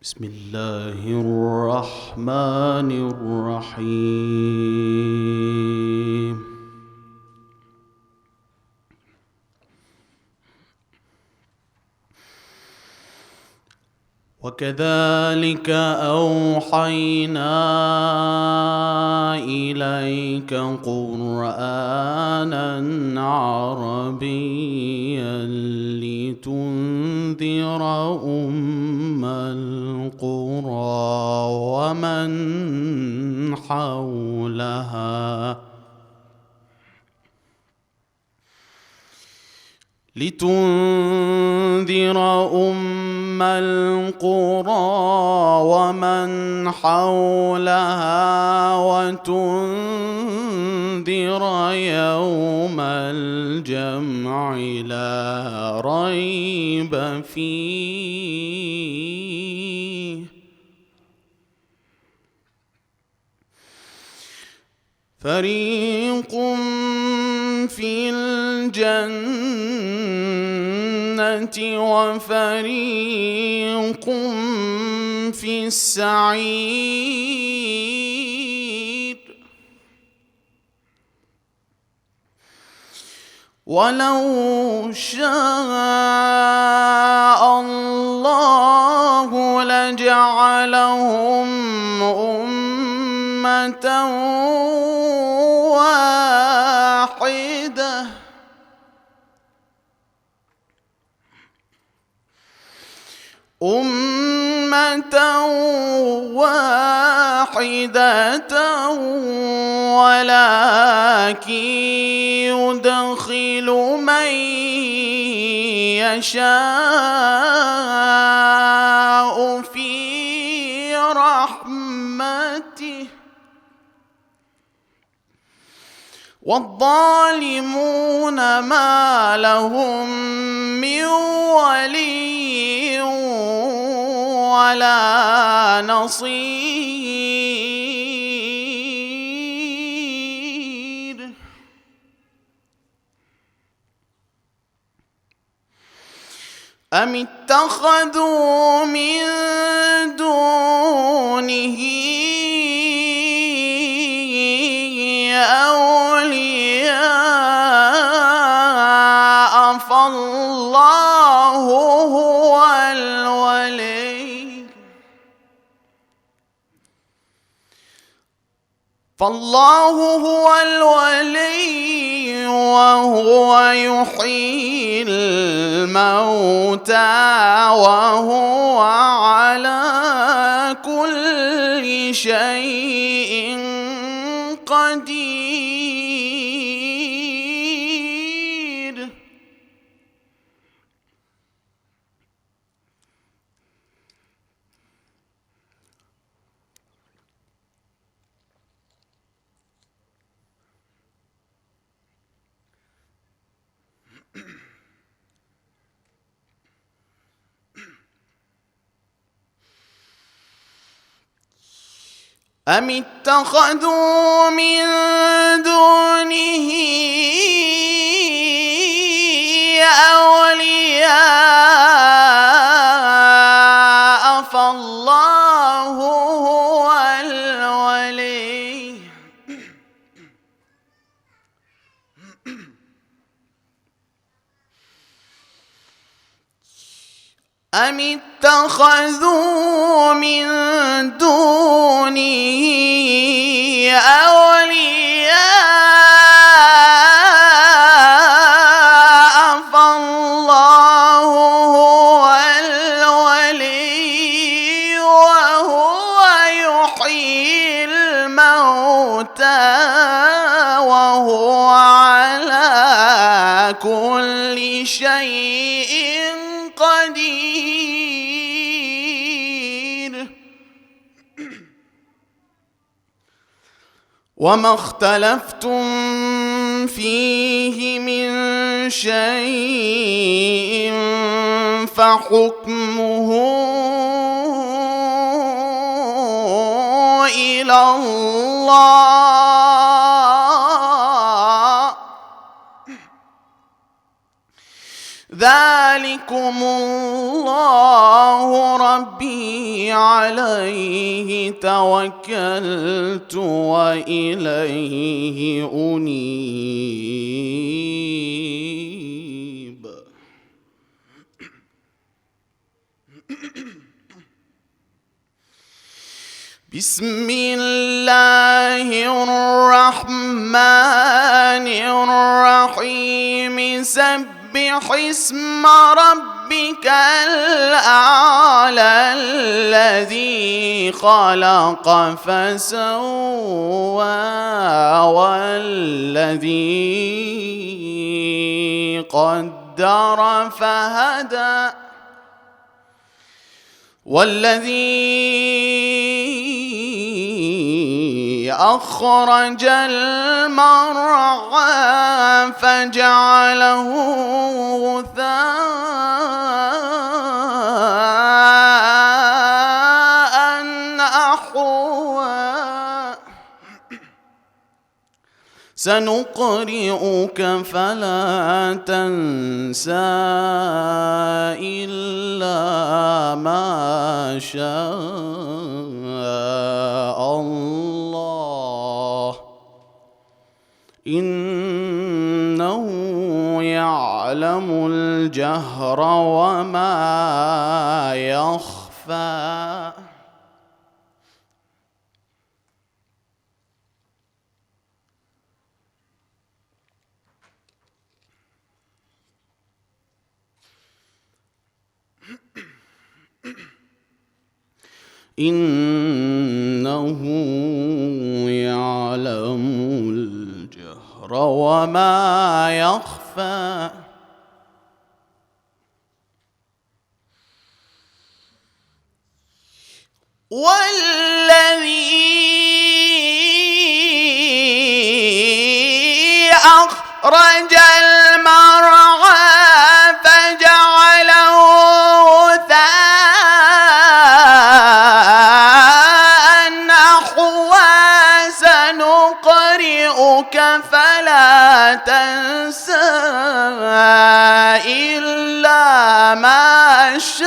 بسم الله الرحمن الرحيم. وكذلك أوحينا إليك قرآنا عربيا لتنذر أم القرى ومن حولها ومن حولها وتنذر يوم الجمع لا ريب فيه فريق في الجنة وفريق في السعير ولو شاء الله لجعلهم أمة واحدة ولكن يدخل من يشاء في رحمته والظالمون ما لهم من ولي ولا نصير أم اتخذوا من دونه أولياء فالله هو الولي وهو يحيي الموتى وهو على كل شيء قدير أم اتخذوا من دونه أولياء فالله هو الولي أم اتخذوا من دونه أولياء فالله هو الولي وهو يحيي الموتى وهو على كل شيء قدير وما اختلفتم فيه من شيء فحكمه إلى الله ذلكم الله ربي عليه توكلت وإليه أنيب. بسم الله الرحمن الرحيم. سبح اسم ربك الأعلى الذي خلق فسوى والذي قدر فهدى والذي أخرج المرعى فجعله غثاء أحوى. سنقرئك فلا تنسى إلا ما شاء الله إنه يعلم الجهر وما يخفى. إنه يعلم الجهر وما يخفى. والذي أخرج المرعى فجعله غثاء نحوا. سنقرئك فلا تنسى إلا ما شاء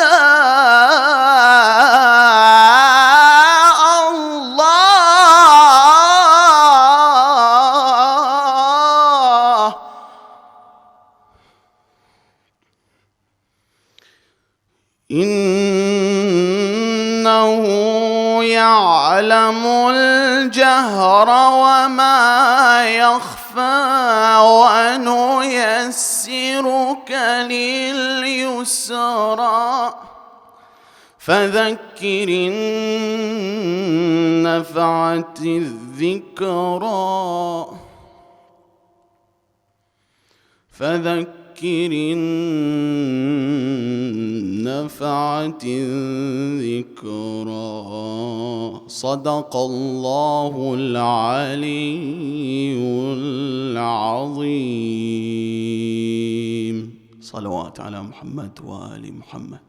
الله إنه يعلم الجهر وما يخفى. ونيسرك لليسرى فذكر إن نفعت الذكرى فذكر إن نفعت الذكرى. صدق الله العلي العظيم. صلوات على محمد وآل محمد.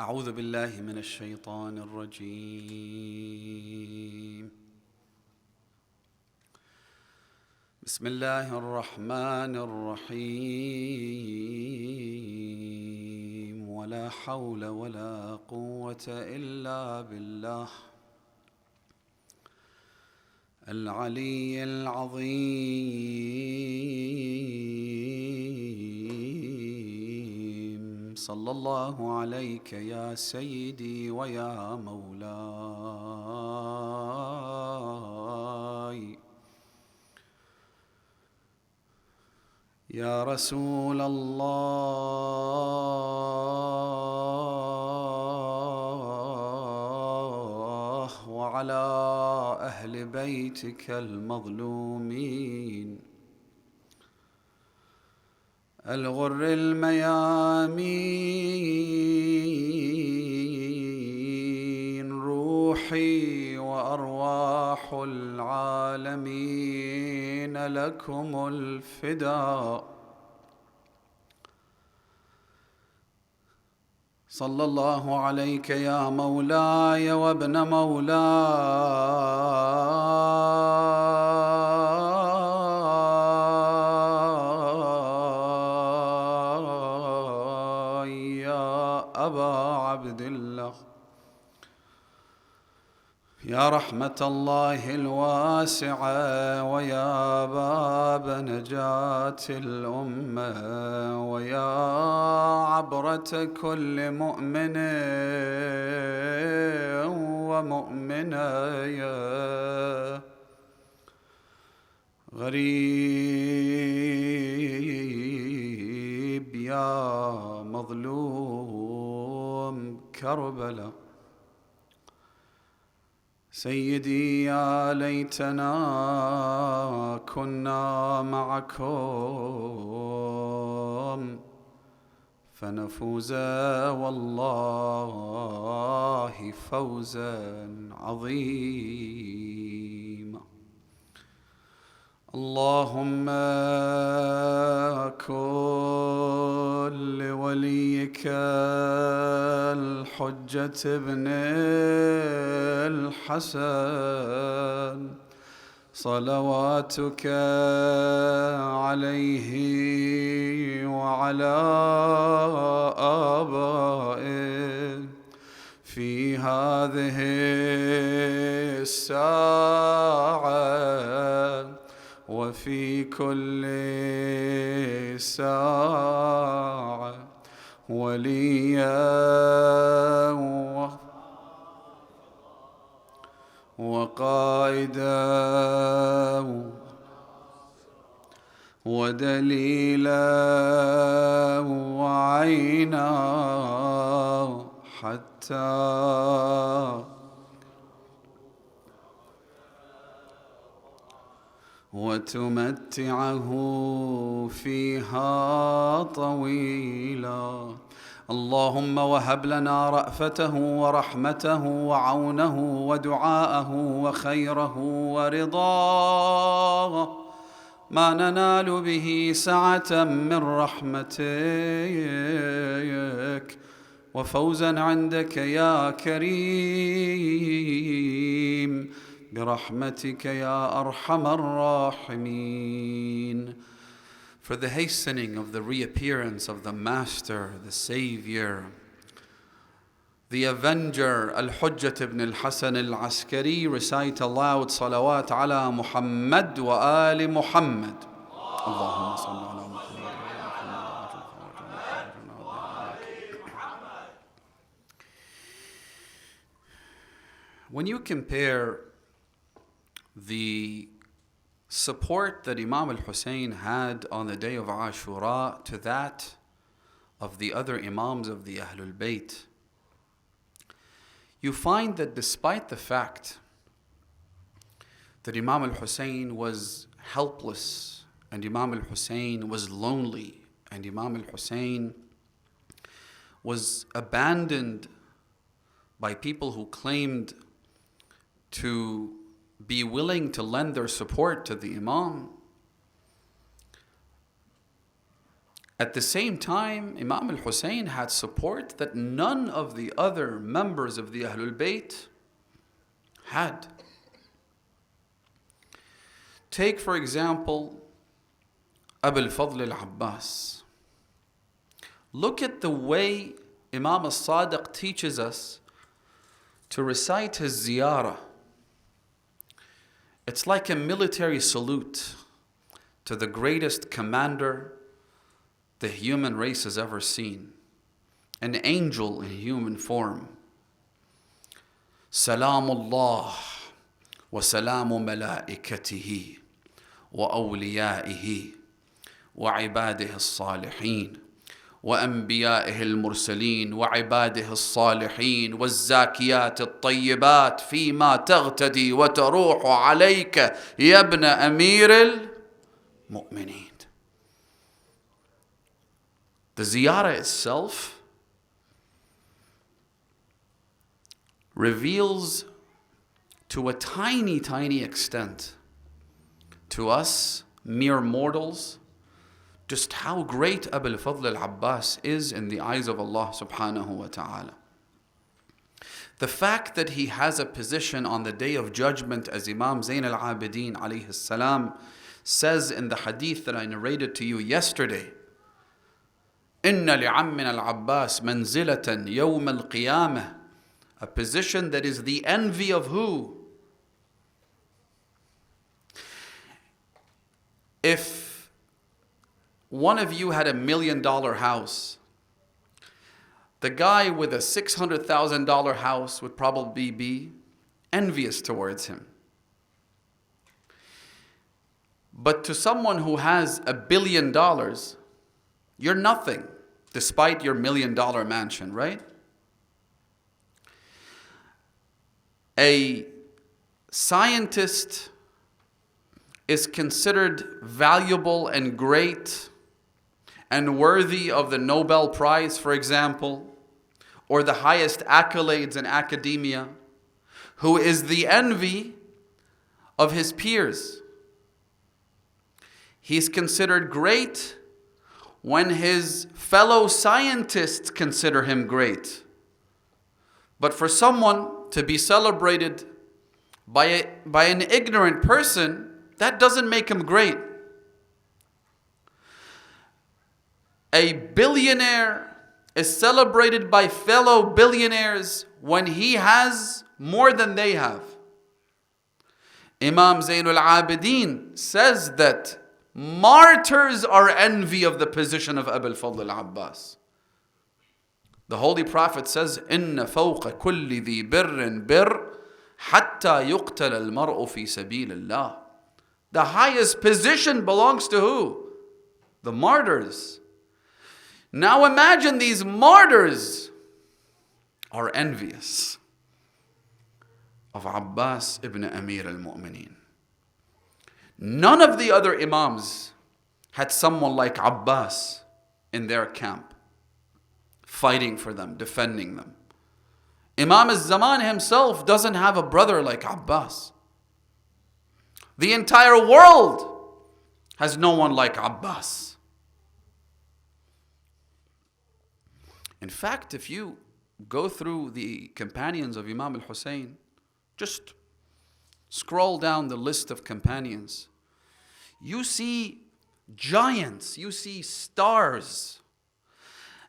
أعوذ بالله من الشيطان الرجيم. بسم الله الرحمن الرحيم. ولا حول ولا قوة إلا بالله العلي العظيم. صلى الله عليك يا سيدي ويا مولاي يا رسول الله، وعلى أهل بيتك المظلومين الغر الميامين، روحي وأرواح العالمين لكم الفداء. صلى الله عليك يا مولاي وابن مولاي يا أبا عبد الله، يا رحمة الله الواسعة، ويا باب نجاة الأمة، ويا عبرة كل مؤمن ومؤمنة، يا غريب يا مظلوم كربلاء. سيدي يا ليتنا كنا معكم فنفوز والله فوزا عظيما. اللهم كن لوليك الحجة ابن الحسن صلواتك عليه وعلى آبائه في هذه الساعة وفي كل ساعة وليا وقائدا ودليلا وعينا حتى وتمتعه فيها طويلا. اللهم وهب لنا رأفته ورحمته وعونه ودعاءه وخيره ورضاه، ما ننال به سعة من رحمتك وفوزا عندك يا كريم برحمتك يا أرحم الراحمين. For the hastening of the reappearance of the Master, the Savior, the Avenger, Al-Hujjat ibn al-Hassan al-Askari, recite aloud salawat ala Muhammad wa ali Muhammad. Allahumma salli ala Muhammad. When you compare the support that Imam Al Hussain had on the day of Ashura to that of the other Imams of the Ahlul Bayt, you find that despite the fact that Imam Al Hussain was helpless and Imam Al Hussain was lonely and Imam Al Hussain was abandoned by people who claimed to be willing to lend their support to the Imam, At the same time, Imam Al Hussain had support that none of the other members of the Ahlul Bayt had. Take, for example, Abu al-Fadl al-Abbas. Look at the way Imam al-Sadiq teaches us to recite his ziyarah. It's like a military salute to the greatest commander the human race has ever seen. An angel in human form. Salamullah wa salamu malaikatihi wa awliyaihi wa ibadihi as-salihin wa anbiya'ihi al-mursalin wa ibadihi as-salihin wa az-zakiyat at-tayyibat fima taghtadi wa taruhu alayka ya ibn amir al-mu'minin. The ziyarah itself reveals to a tiny, tiny extent to us mere mortals just how great Abu al-Fadl al-Abbas is in the eyes of Allah subhanahu wa ta'ala. The fact that he has a position on the Day of Judgment, as Imam Zain al-Abidin alayhi salam says in the hadith that I narrated to you yesterday, إِنَّ لِعَمِّنَا الْعَبَّاسِ مَنْزِلَةً يَوْمَ الْقِيَامَةِ, a position that is the envy of who? If one of you had $1 million house, the guy with a $600,000 house would probably be envious towards him. But to someone who has $1 billion, you're nothing, despite your $1 million mansion, right? A scientist is considered valuable and great and worthy of the Nobel Prize, for example, or the highest accolades in academia, who is the envy of his peers. He's considered great when his fellow scientists consider him great. But for someone to be celebrated by an ignorant person, that doesn't make him great. A billionaire is celebrated by fellow billionaires when he has more than they have. Imam Zain al-Abidin says that martyrs are envy of the position of Abu al-Fadl al-Abbas. The Holy Prophet says, إِنَّ فَوْقَ كُلِّ ذِي بِرٍّ بِرٍّ حَتَّى يُقْتَلَ الْمَرْءُ فِي سَبِيلِ اللَّهِ. The highest position belongs to who? The martyrs. Now imagine these martyrs are envious of Abbas ibn Amir al-Mu'mineen. None of the other Imams had someone like Abbas in their camp, fighting for them, defending them. Imam al-Zaman himself doesn't have a brother like Abbas. The entire world has no one like Abbas. In fact, if you go through the companions of Imam Al Hussain, just scroll down the list of companions, you see giants, you see stars.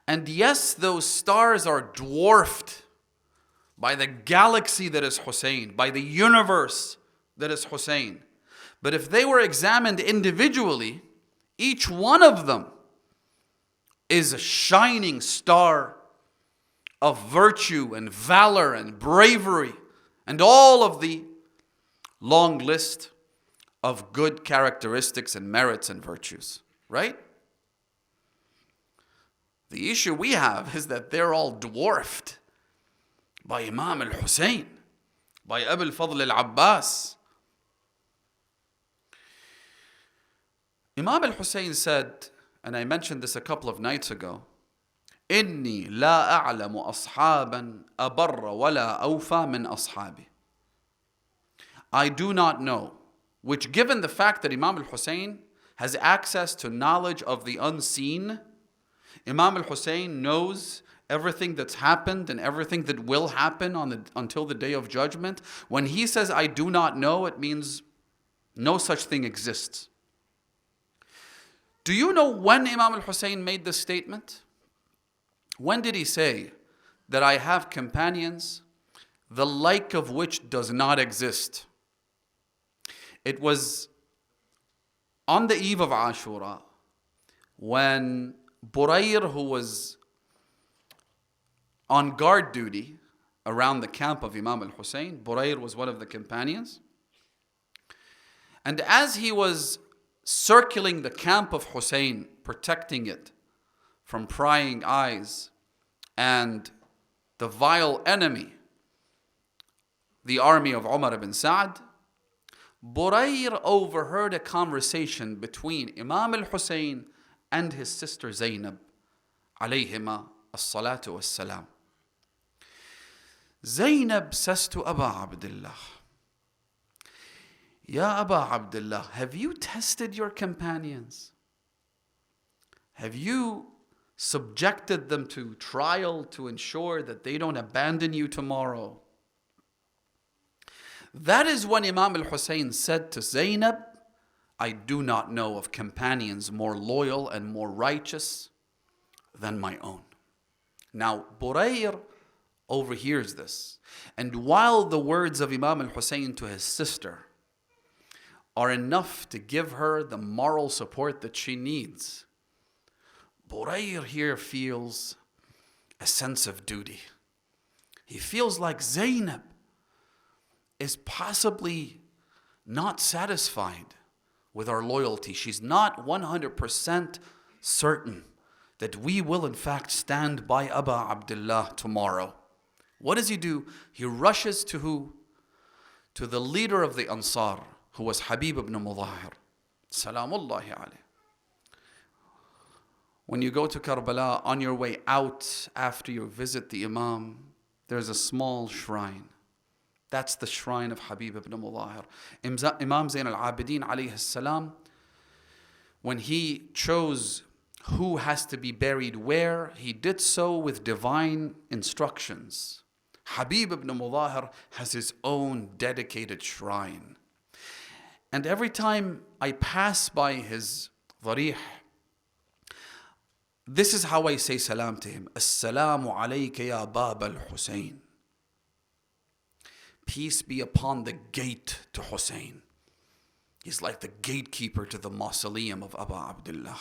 And yes, those stars are dwarfed by the galaxy that is Hussain, by the universe that is Hussain. But if they were examined individually, each one of them is a shining star of virtue and valor and bravery and all of the long list of good characteristics and merits and virtues, right? The issue we have is that they're all dwarfed by Imam Al Hussain, by Abu al-Fadl al-Abbas. Imam Al Hussain said, and I mentioned this a couple of nights ago, إني لا أعلم أصحابا أبر ولا أوفى من أصحابي. I do not know, which given the fact that Imam Al Hussain has access to knowledge of the unseen, Imam Al Hussain knows everything that's happened and everything that will happen until the day of judgment. When he says, I do not know, it means no such thing exists. Do you know when Imam Al Hussain made this statement? When did he say that I have companions, the like of which does not exist? It was on the eve of Ashura, when Burayr, who was on guard duty around the camp of Imam Al Hussain, Burayr was one of the companions. And as he was circling the camp of Hussain, protecting it from prying eyes and the vile enemy, the army of Umar ibn Saad, Burayr overheard a conversation between Imam Al Hussain and his sister Zainab, alayhima as-salatu was-salam. Zainab says to Aba Abdullah, Ya Aba Abdullah, have you tested your companions? Have you subjected them to trial to ensure that they don't abandon you tomorrow? That is when Imam Al Hussain said to Zainab, I do not know of companions more loyal and more righteous than my own. Now, Burayr overhears this. And while the words of Imam Al Hussain to his sister are enough to give her the moral support that she needs, Burayr here feels a sense of duty. He feels like Zainab is possibly not satisfied with our loyalty. She's not 100% certain that we will in fact stand by Aba Abdullah tomorrow. What does he do? He rushes to who? To the leader of the Ansar, who was Habib ibn Mudahir. Salamullahi alayh. When you go to Karbala, on your way out after you visit the Imam, there's a small shrine. That's the shrine of Habib ibn Mudahir. Imam Zain al-Abidin alayhi salam, when he chose who has to be buried where, he did so with divine instructions. Habib ibn Mudahir has his own dedicated shrine. And every time I pass by his dharih, this is how I say salam to him. Assalamu alayka ya Bab al-Hussain. Peace be upon the gate to Hussain. He's like the gatekeeper to the mausoleum of Aba Abdullah.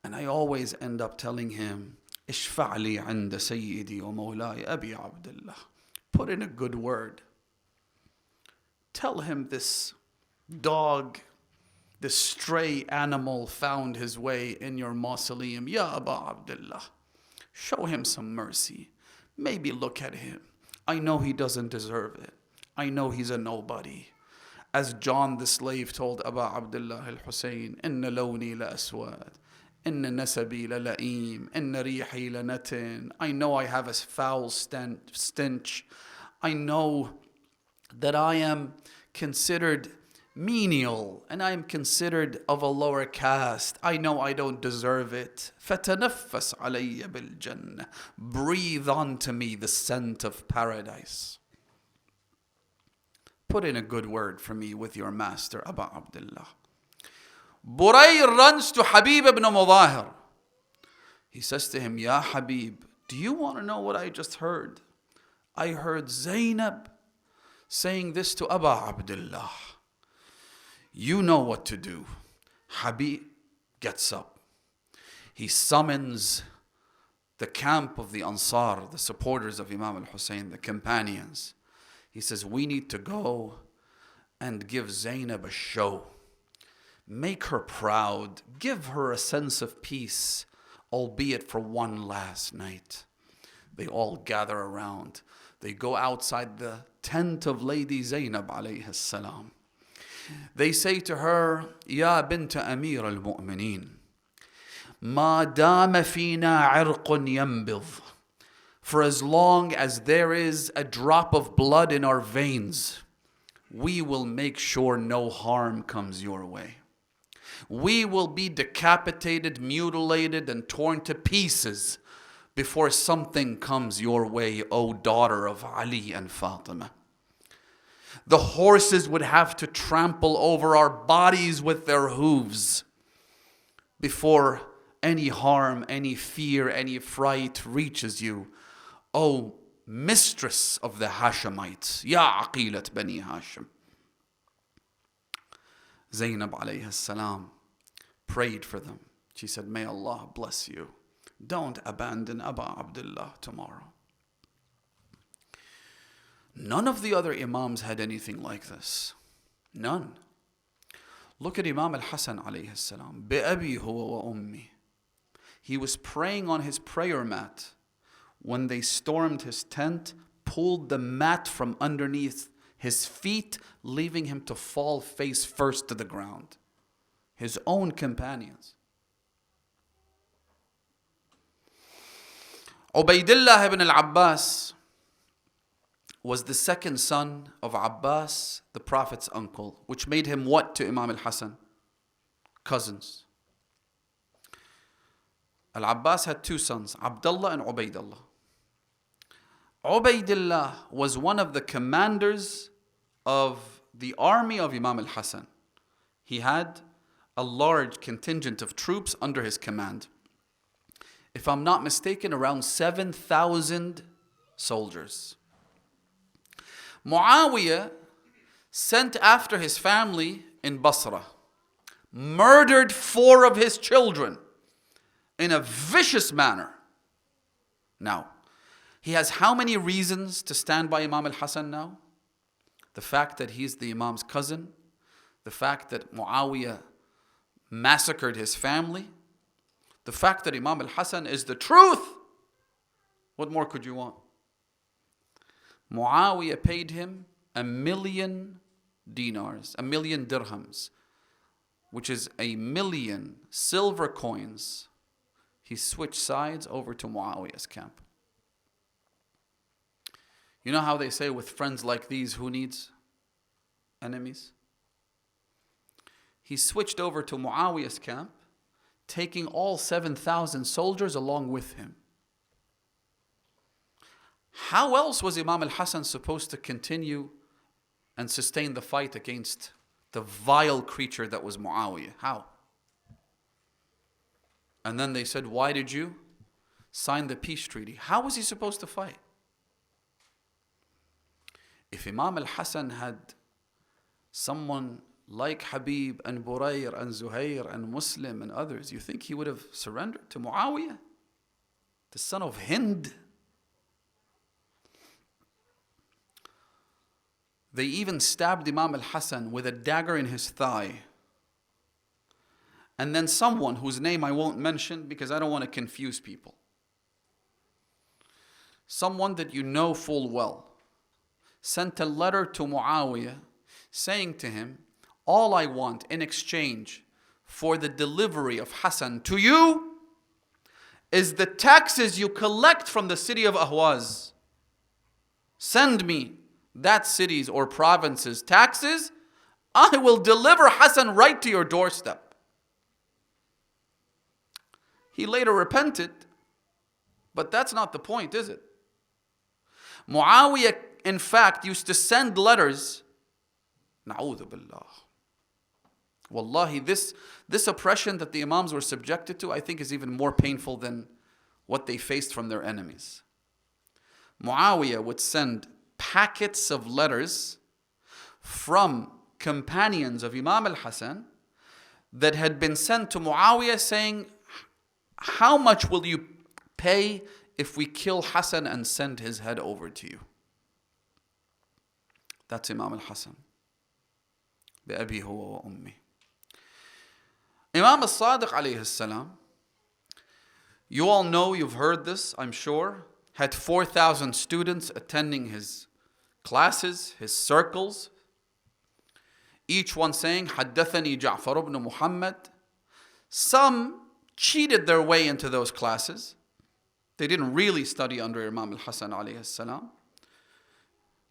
And I always end up telling him, Ishfa' li 'inda Sayyidi wa Mawlai Abi Abdullah. Put in a good word. Tell him this dog, this stray animal found his way in your mausoleum. Ya Aba Abdullah. Show him some mercy. Maybe look at him. I know he doesn't deserve it. I know he's a nobody. As John the slave told Aba Abdullah al-Hussain, Inna lawni la aswad. Inna nasabi la la'im. Inna rihi la natin. I know I have a foul stench. I know that I am considered menial and I am considered of a lower caste. I know I don't deserve it. فَتَنَفَّسْ عَلَيَّ بِالْجَنَّةِ. Breathe onto me the scent of paradise. Put in a good word for me with your master, Aba Abdullah. Burayr runs to Habib ibn Mudahir. He says to him, Ya Habib, do you want to know what I just heard? I heard Zainab saying this to Aba Abdullah. You know what to do. Habib gets up. He summons the camp of the Ansar, the supporters of Imam Al Hussain, the companions. He says, we need to go and give Zainab a show. Make her proud. Give her a sense of peace, albeit for one last night. They all gather around. They go outside the tent of Lady Zainab alayhi salam. They say to her, Ya bint Amir al-Mu'mineen, Ma dama fina irqun yambidh. For as long as there is a drop of blood in our veins, we will make sure no harm comes your way. We will be decapitated, mutilated, and torn to pieces before something comes your way, O daughter of Ali and Fatima. The horses would have to trample over our bodies with their hooves before any harm, any fear, any fright reaches you, O mistress of the Hashemites, Ya Aqilat Bani Hashim. Zainab alayhi salam prayed for them. She said, may Allah bless you. Don't abandon Abu Abdullah tomorrow. None of the other Imams had anything like this. None. Look at Imam Al Hassan alayhi salam. Bi-abi huwa wa ummi. He was praying on his prayer mat when they stormed his tent, pulled the mat from underneath his feet, leaving him to fall face first to the ground. His own companions. Ubaydullah ibn al-Abbas was the second son of Abbas, the Prophet's uncle, which made him what to Imam Al Hassan? Cousins. Al-Abbas had two sons, Abdullah and Ubaydullah. Ubaydullah was one of the commanders of the army of Imam Al Hassan. He had a large contingent of troops under his command. If I'm not mistaken, around 7,000 soldiers. Muawiyah sent after his family in Basra, murdered 4 of his children in a vicious manner. Now, he has how many reasons to stand by Imam Al Hassan now? The fact that he's the Imam's cousin, the fact that Muawiyah massacred his family, the fact that Imam Al Hassan is the truth. What more could you want? Muawiyah paid him 1,000,000 dinars, 1,000,000 dirhams, which is 1,000,000 silver coins. He switched sides over to Muawiyah's camp. You know how they say with friends like these, who needs enemies? He switched over to Muawiyah's camp, taking all 7,000 soldiers along with him. How else was Imam Al Hassan supposed to continue and sustain the fight against the vile creature that was Muawiyah? How? And then they said, why did you sign the peace treaty? How was he supposed to fight? If Imam Al Hassan had someone like Habib and Burayr and Zuhair and Muslim and others, you think he would have surrendered to Muawiyah, the son of Hind? They even stabbed Imam Al Hassan with a dagger in his thigh. And then someone whose name I won't mention because I don't want to confuse people, someone that you know full well, sent a letter to Muawiyah saying to him, all I want in exchange for the delivery of Hassan to you is the taxes you collect from the city of Ahwaz. Send me that city's or province's taxes. I will deliver Hassan right to your doorstep. He later repented, but that's not the point, is it? Muawiyah, in fact, used to send letters. Na'udhu billah. Wallahi, this oppression that the Imams were subjected to, I think is even more painful than what they faced from their enemies. Muawiyah would send packets of letters from companions of Imam Al Hassan that had been sent to Muawiyah saying, how much will you pay if we kill Hassan and send his head over to you? That's Imam Al Hassan. Bi-abi huwa wa ummi. Imam Al-Sadiq alayhi salam, you all know, you've heard this, I'm sure, had 4,000 students attending his classes, his circles, each one saying, حدثني جعفر ibn Muhammad. Some cheated their way into those classes. They didn't really study under Imam Al Hassan alayhi salam,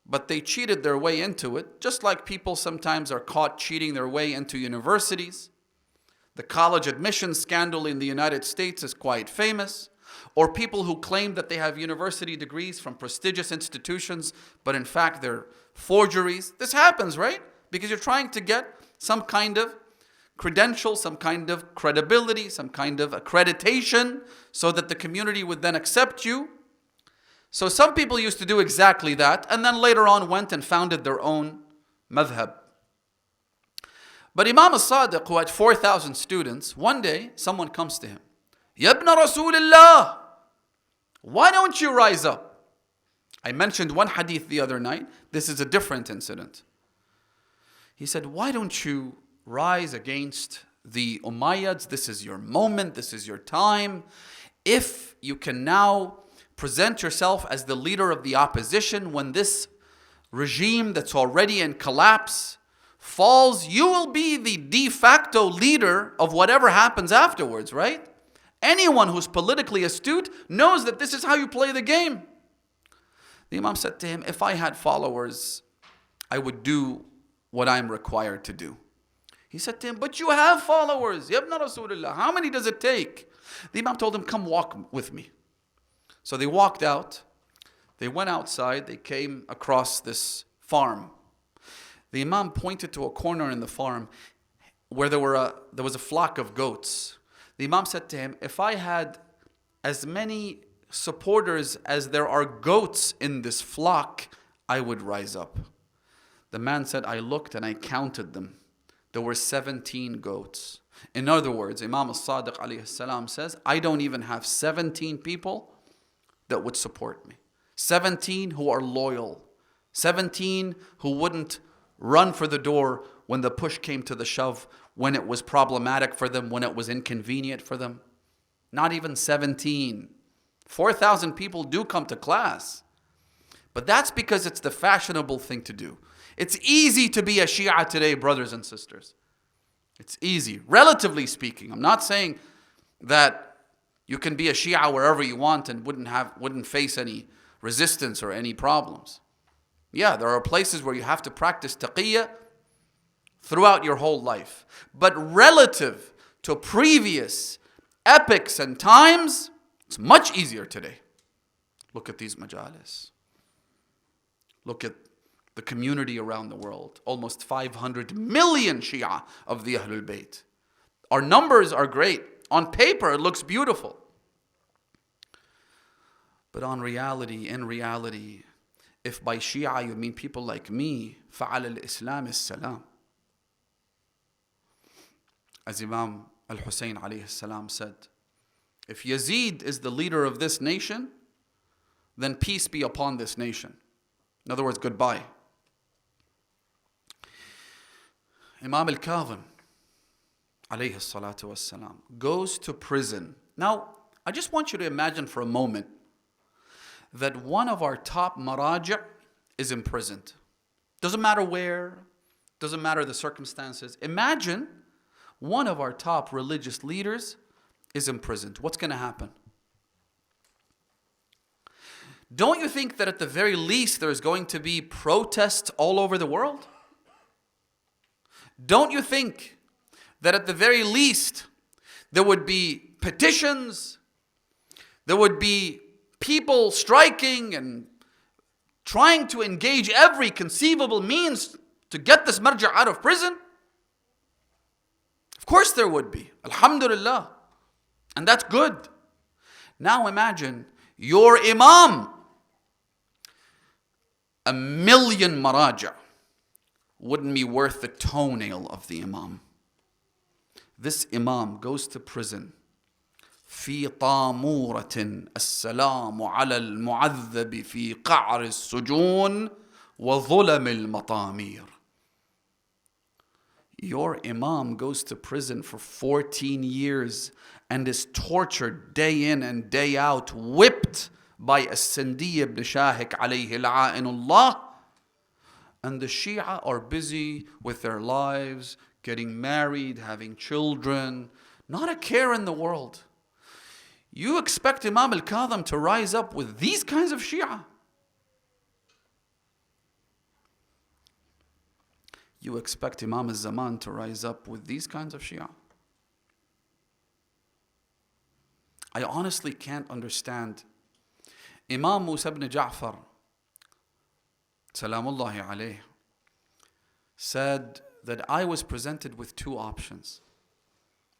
but they cheated their way into it, just like people sometimes are caught cheating their way into universities. The college admissions scandal in the United States is quite famous. Or people who claim that they have university degrees from prestigious institutions, but in fact they're forgeries. This happens, right? Because you're trying to get some kind of credential, some kind of credibility, some kind of accreditation, so that the community would then accept you. So some people used to do exactly that, and then later on went and founded their own madhab. But Imam al-Sadiq, who had 4,000 students, one day someone comes to him. Ya ibn Rasulullah, why don't you rise up? I mentioned one hadith the other night. This is a different incident. He said, why don't you rise against the Umayyads? This is your moment. This is your time. If you can now present yourself as the leader of the opposition, when this regime that's already in collapse falls, you will be the de facto leader of whatever happens afterwards, right? Anyone who's politically astute knows that this is how you play the game. The Imam said to him, if I had followers, I would do what I'm required to do. He said to him, but you have followers. Ya ibn Rasulullah, how many does it take? The Imam told him, come walk with me. So they walked out. They went outside. They came across this farm. The Imam pointed to a corner in the farm where there was a flock of goats. The Imam said to him, if I had as many supporters as there are goats in this flock, I would rise up. The man said, I looked and I counted them. There were 17 goats. In other words, Imam Al-Sadiq alayhi salam says, I don't even have 17 people that would support me. 17 who are loyal. 17 who wouldn't run for the door when the push came to the shove, when it was problematic for them, when it was inconvenient for them. Not even 17. 4,000 people do come to class. But that's because it's the fashionable thing to do. It's easy to be a Shia today, brothers and sisters. It's easy, relatively speaking. I'm not saying that you can be a Shia wherever you want and wouldn't face any resistance or any problems. Yeah, there are places where you have to practice taqiyya throughout your whole life. But relative to previous epochs and times, it's much easier today. Look at these majalis. Look at the community around the world. Almost 500 million Shia of the Ahlul Bayt. Our numbers are great. On paper, it looks beautiful. But in reality, if by Shia you mean people like me, فَعَلَى الْإِسْلَامِ السَّلَامِ. As Imam Al Hussain alayhi salam said, if Yazid is the leader of this nation, then peace be upon this nation. In other words, goodbye. Imam Al-Kadhim alayhi salatu wassalam goes to prison. Now, I just want you to imagine for a moment that one of our top maraja' is imprisoned. Doesn't matter where, doesn't matter the circumstances. Imagine one of our top religious leaders is imprisoned. What's going to happen? Don't you think that at the very least there's going to be protests all over the world? Don't you think that at the very least there would be petitions, there would be people striking and trying to engage every conceivable means to get this marja' out of prison? Of course there would be. Alhamdulillah. And that's good. Now imagine your imam. 1,000,000 maraja' wouldn't be worth the toenail of the imam. This imam goes to prison. في طامورة السلام على المعذب في قعر السجون وظلم المطامير. Your imam goes to prison for 14 years and is tortured day in and day out, whipped by As-Sindi ibn Shahik alayhi la'inullah. And the Shia are busy with their lives, getting married, having children, not a care in the world. You expect Imam Al-Kadhim to rise up with these kinds of Shia? You expect Imam Al-Zaman to rise up with these kinds of Shia? I honestly can't understand. Imam Musa ibn Ja'far, Salamullahi alayh, said that I was presented with two options.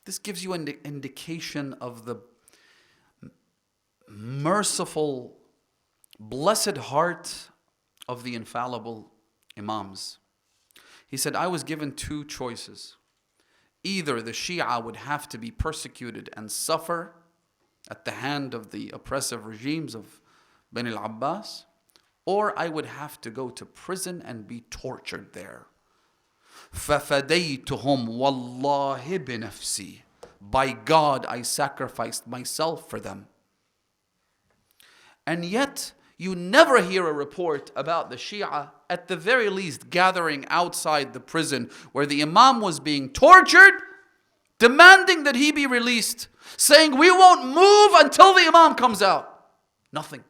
This gives you an indication of the merciful, blessed heart of the infallible Imams. He said, I was given two choices. Either the Shia would have to be persecuted and suffer at the hand of the oppressive regimes of Bani al-Abbas, or I would have to go to prison and be tortured there. فَفَدَيْتُهُمْ وَاللَّهِ بِنَفْسِي. By God, I sacrificed myself for them. And yet, you never hear a report about the Shia, at the very least, gathering outside the prison where the Imam was being tortured, demanding that he be released, saying, we won't move until the Imam comes out. Nothing.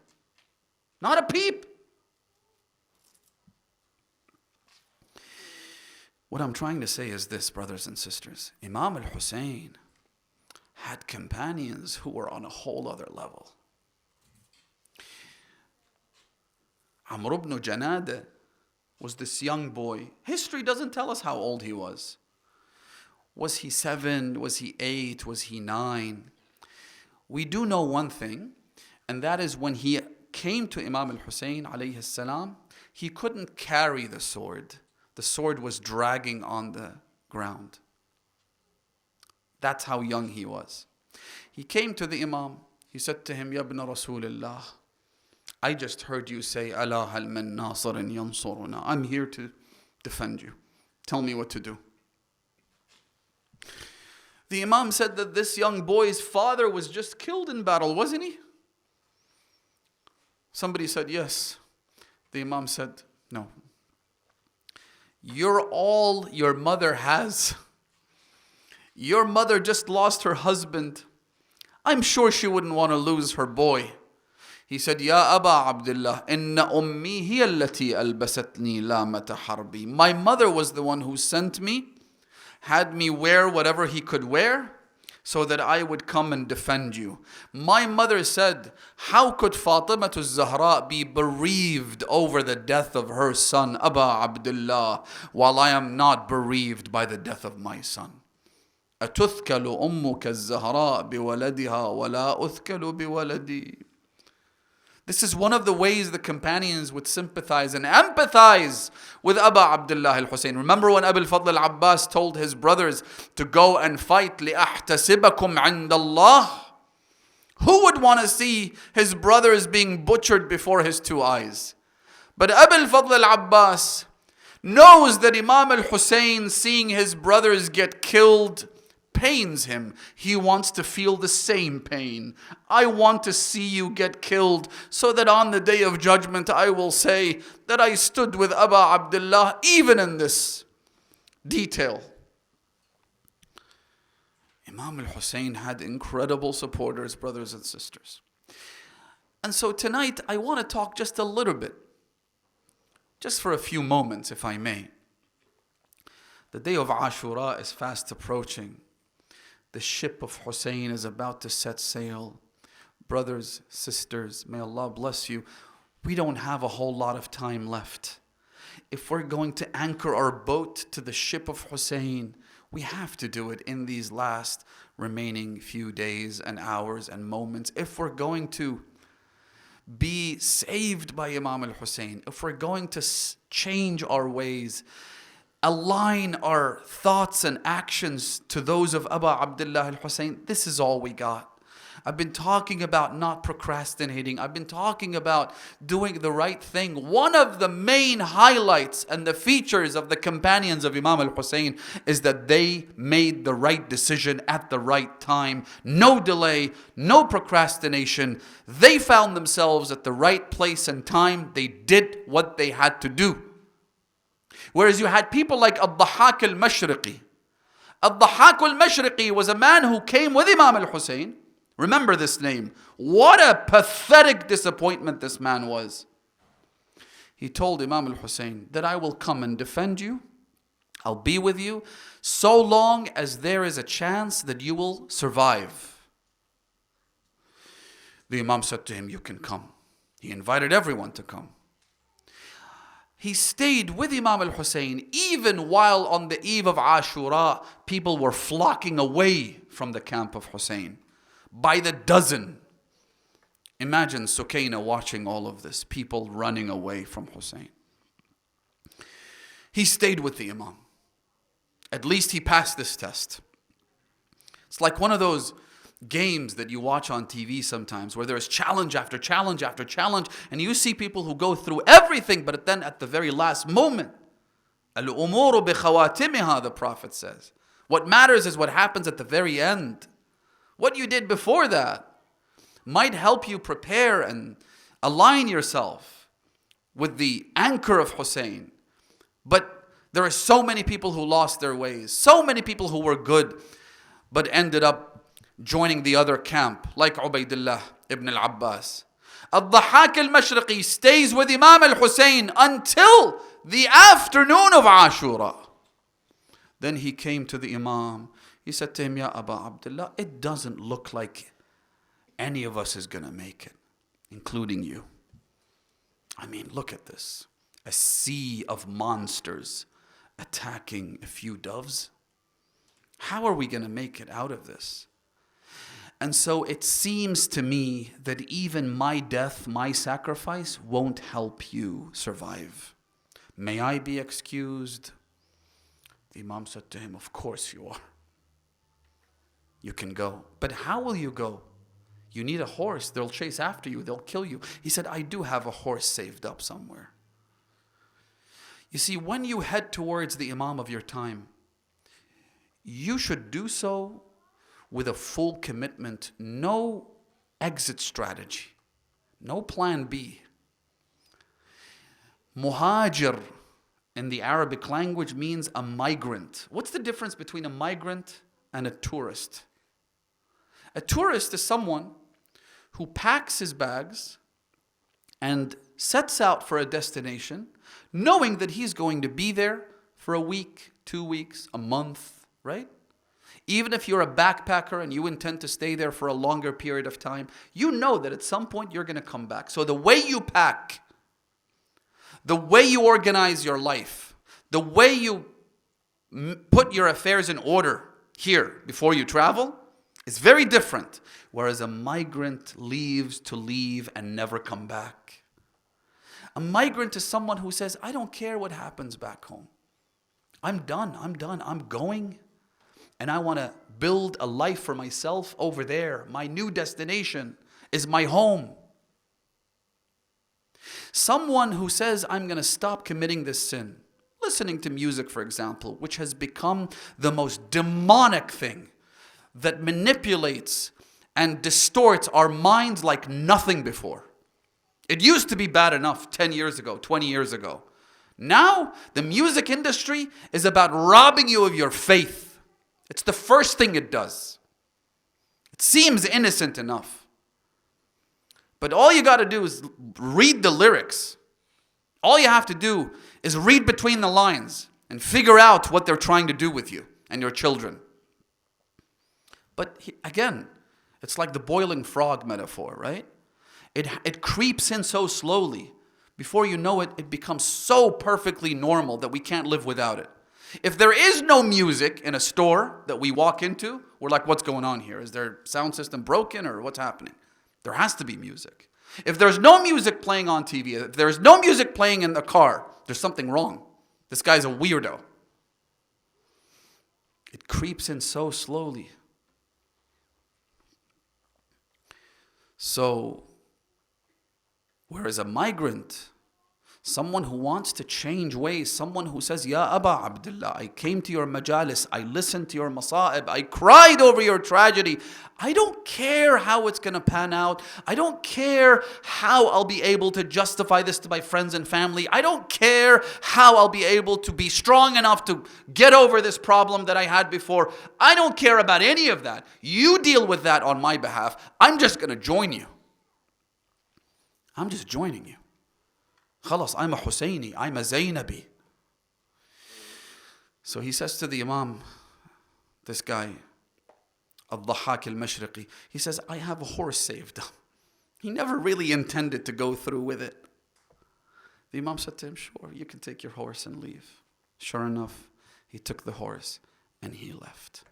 Not a peep. What I'm trying to say is this, brothers and sisters. Imam Al Hussain had companions who were on a whole other level. Amr ibn Janada was this young boy. History doesn't tell us how old he was. Was he 7? Was he 8? Was he 9? We do know one thing, and that is when he came to Imam Al Hussain alayhi salam, he couldn't carry the sword. The sword was dragging on the ground. That's how young he was. He came to the Imam. He said to him, Ya ibn Rasulullah, I just heard you say, Ala hal min nasirin yansuruna. I'm here to defend you. Tell me what to do. The Imam said that this young boy's father was just killed in battle, wasn't he? Somebody said, yes. The Imam said, no. You're all your mother has. Your mother just lost her husband. I'm sure she wouldn't want to lose her boy. He said, Ya Aba Abdullah, inna ummi hiya allati albasatni lamata harbi. My mother was the one who sent me, had me wear whatever he could wear, so that I would come and defend you. My mother said, how could Fatima Zahra be bereaved over the death of her son, Aba Abdullah, while I am not bereaved by the death of my son? أتثكل أمك الزهراء بولدها ولا أثكل بولدي. This is one of the ways the companions would sympathize and empathize with Aba Abdullah al-Hussain. Remember when Abu al-Fadl al-Abbas told his brothers to go and fight لِأَحْتَسِبَكُمْ عِنْدَ اللَّهِ? Who would want to see his brothers being butchered before his two eyes? But Abu al-Fadl al-Abbas knows that Imam al-Hussain, seeing his brothers get killed, pains him. He wants to feel the same pain. I want to see you get killed so that on the day of judgment I will say that I stood with Aba Abdullah even in this detail. Imam Al Hussain had incredible supporters, brothers and sisters. And so tonight I want to talk just a little bit, just for a few moments if I may. The day of Ashura is fast approaching. The ship of Hussain is about to set sail. Brothers, sisters, may Allah bless you. We don't have a whole lot of time left. If we're going to anchor our boat to the ship of Hussain, we have to do it in these last remaining few days and hours and moments. If we're going to be saved by Imam Al Hussain, if we're going to change our ways, align our thoughts and actions to those of Aba Abdullah al-Hussain, this is all we got. I've been talking about not procrastinating. I've been talking about doing the right thing. One of the main highlights and the features of the companions of Imam al-Hussain is that they made the right decision at the right time. No delay, no procrastination. They found themselves at the right place and time. They did what they had to do. Whereas you had people like Al-Dhahhak al-Mashriqi. Al-Dhahhak al-Mashriqi was a man who came with Imam al-Hussain. Remember this name. What a pathetic disappointment this man was. He told Imam al-Hussain that I will come and defend you. I'll be with you so long as there is a chance that you will survive. The Imam said to him, you can come. He invited everyone to come. He stayed with Imam Al Hussain even while on the eve of Ashura, people were flocking away from the camp of Hussain by the dozen. Imagine Sukaina watching all of this, people running away from Hussain. He stayed with the Imam. At least he passed this test. It's like one of those games that you watch on TV sometimes where there's challenge after challenge after challenge, and you see people who go through everything, but then at the very last moment, al-umuru bi khawatimiha, the Prophet says. What matters is what happens at the very end. What you did before that might help you prepare and align yourself with the anchor of Hussain. But there are so many people who lost their ways, so many people who were good, but ended up joining the other camp, like Ubaidullah ibn al-Abbas. Al-Dhahak al-Mashriqi stays with Imam al-Hussain until the afternoon of Ashura. Then he came to the Imam. He said to him, Ya Aba Abdullah, it doesn't look like any of us is going to make it, including you. I mean, look at this. A sea of monsters attacking a few doves. How are we going to make it out of this? And so it seems to me that even my death, my sacrifice, won't help you survive. May I be excused? The Imam said to him, of course you are. You can go. But how will you go? You need a horse. They'll chase after you. They'll kill you. He said, I do have a horse saved up somewhere. You see, when you head towards the Imam of your time, you should do so with a full commitment, no exit strategy, no plan B. Muhajir in the Arabic language means a migrant. What's the difference between a migrant and a tourist? A tourist is someone who packs his bags and sets out for a destination, knowing that he's going to be there for a week, 2 weeks, a month, right? Even if you're a backpacker and you intend to stay there for a longer period of time, you know that at some point you're going to come back. So the way you pack, the way you organize your life, the way you put your affairs in order here before you travel is very different. Whereas a migrant leaves to leave and never come back. A migrant is someone who says, I don't care what happens back home. I'm done. I'm going. And I want to build a life for myself over there. My new destination is my home. Someone who says, I'm going to stop committing this sin. Listening to music, for example, which has become the most demonic thing that manipulates and distorts our minds like nothing before. It used to be bad enough 10 years ago, 20 years ago. Now, the music industry is about robbing you of your faith. It's the first thing it does. It seems innocent enough. But all you got to do is read the lyrics. All you have to do is read between the lines and figure out what they're trying to do with you and your children. But again, it's like the boiling frog metaphor, right? It creeps in so slowly. Before you know it, it becomes so perfectly normal that we can't live without it. If there is no music in a store that we walk into, we're like, what's going on here? Is their sound system broken or what's happening? There has to be music. If there's no music playing on TV, if there's no music playing in the car, there's something wrong. This guy's a weirdo. It creeps in so slowly. So, whereas a migrant, someone who wants to change ways, someone who says, Ya Aba Abdullah, I came to your majalis, I listened to your masa'ib, I cried over your tragedy. I don't care how it's going to pan out. I don't care how I'll be able to justify this to my friends and family. I don't care how I'll be able to be strong enough to get over this problem that I had before. I don't care about any of that. You deal with that on my behalf. I'm just going to join you. I'm just joining you. Khalas, I'm a Hussaini, I'm a Zainabi. So he says to the Imam, this guy, Al-Dhahak al-Mashriqi, he says, I have a horse saved up. He never really intended to go through with it. The Imam said to him, sure, you can take your horse and leave. Sure enough, he took the horse and he left.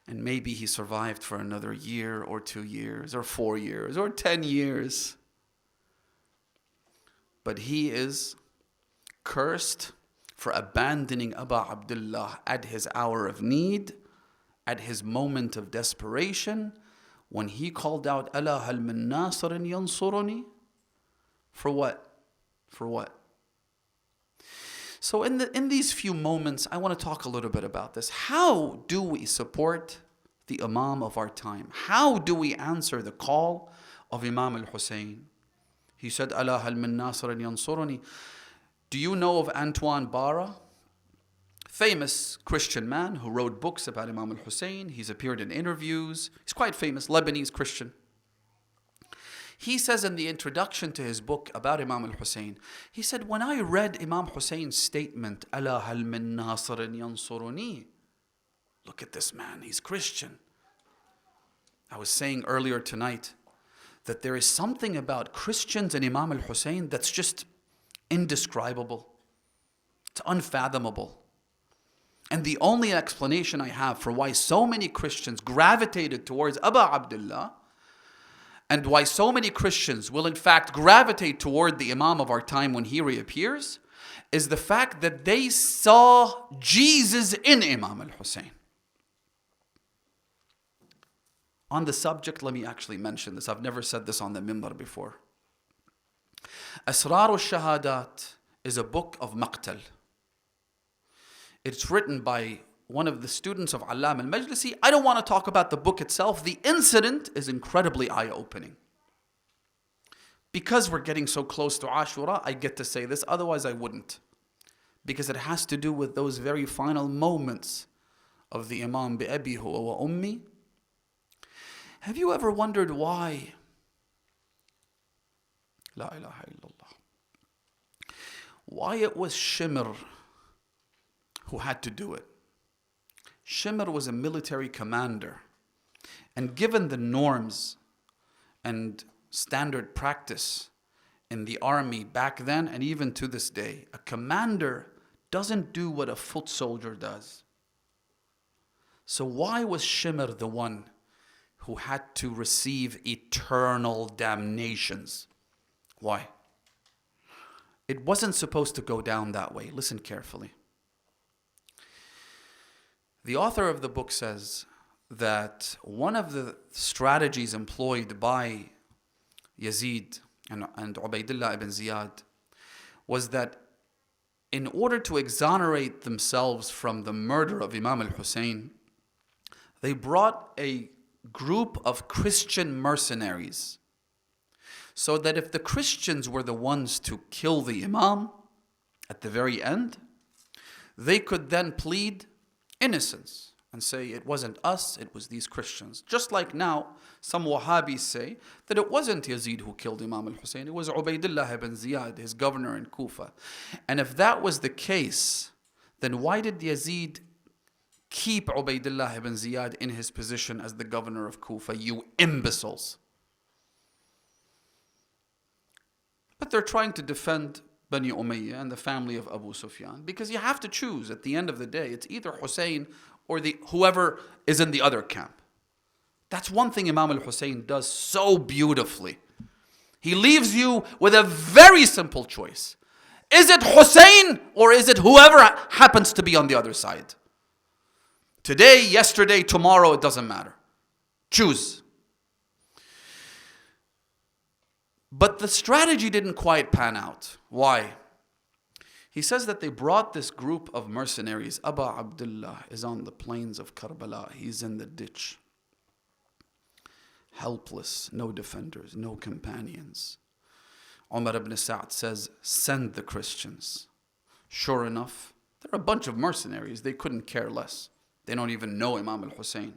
And maybe he survived for another year or 2 years or 4 years or 10 years. But he is cursed for abandoning Abu Abdullah at his hour of need, at his moment of desperation, when he called out, Ala hal min nasirin yansuruni? For what? For what? So in these few moments, I want to talk a little bit about this. How do we support the Imam of our time? How do we answer the call of Imam Al Hussain? He said, Ala hal min nasirin yansuruni. Do you know of Antoine Bara? Famous Christian man who wrote books about Imam Al Hussain. He's appeared in interviews. He's quite famous, Lebanese Christian. He says in the introduction to his book about Imam Al Hussain, he said, when I read Imam Hussein's statement, Ala hal min nasirin yansuruni. Look at this man, he's Christian. I was saying earlier tonight that there is something about Christians and Imam Al Hussain that's just indescribable. It's unfathomable. And the only explanation I have for why so many Christians gravitated towards Abu Abdullah, and why so many Christians will in fact gravitate toward the Imam of our time when he reappears, is the fact that they saw Jesus in Imam Al Hussain. On the subject, let me actually mention this. I've never said this on the mimbar before. Asrar al-Shahadat is a book of maqtal. It's written by one of the students of Allam al-Majlisi. I don't want to talk about the book itself. The incident is incredibly eye-opening. Because we're getting so close to Ashura, I get to say this, otherwise I wouldn't. Because it has to do with those very final moments of the Imam bi-abi huwa wa ummi. Have you ever wondered why? La ilaha illallah. Why it was Shimr who had to do it. Shimr was a military commander. And given the norms and standard practice in the army back then and even to this day, a commander doesn't do what a foot soldier does. So why was Shimr the one who had to receive eternal damnations? Why? It wasn't supposed to go down that way. Listen carefully. The author of the book says that one of the strategies employed by Yazid and Ubaydullah ibn Ziyad was that in order to exonerate themselves from the murder of Imam Al Hussain, they brought a group of Christian mercenaries, so that if the Christians were the ones to kill the Imam at the very end, they could then plead innocence and say it wasn't us, it was these Christians. Just like now, some Wahhabis say that it wasn't Yazid who killed Imam Al Hussain, it was Ubaydullah ibn Ziyad, his governor in Kufa. And if that was the case, then why did Yazid keep Ubaydullah ibn Ziyad in his position as the governor of Kufa? You imbeciles. But they're trying to defend Bani Umayyah and the family of Abu Sufyan, because you have to choose at the end of the day. It's either Hussein or whoever is in the other camp. That's one thing Imam Al Hussain does so beautifully. He leaves you with a very simple choice. Is it Hussein or is it whoever happens to be on the other side? Today, yesterday, tomorrow, it doesn't matter. Choose. But the strategy didn't quite pan out. Why? He says that they brought this group of mercenaries. Abu Abdullah is on the plains of Karbala. He's in the ditch. Helpless, no defenders, no companions. Umar ibn Sa'd says, send the Christians. Sure enough, they're a bunch of mercenaries. They couldn't care less. They don't even know Imam Al Hussain.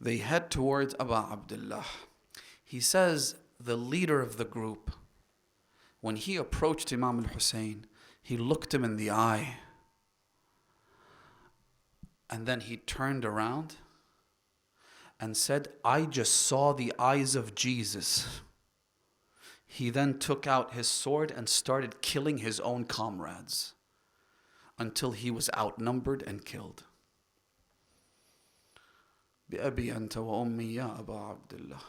They head towards Abu Abdullah. He says the leader of the group, when he approached Imam Al Hussain, he looked him in the eye. And then he turned around and said, I just saw the eyes of Jesus. He then took out his sword and started killing his own comrades until he was outnumbered and killed. بِأَبِي أَنْتَ وَأُمِّي يَا أَبَا عَبْدِ اللَّهِ.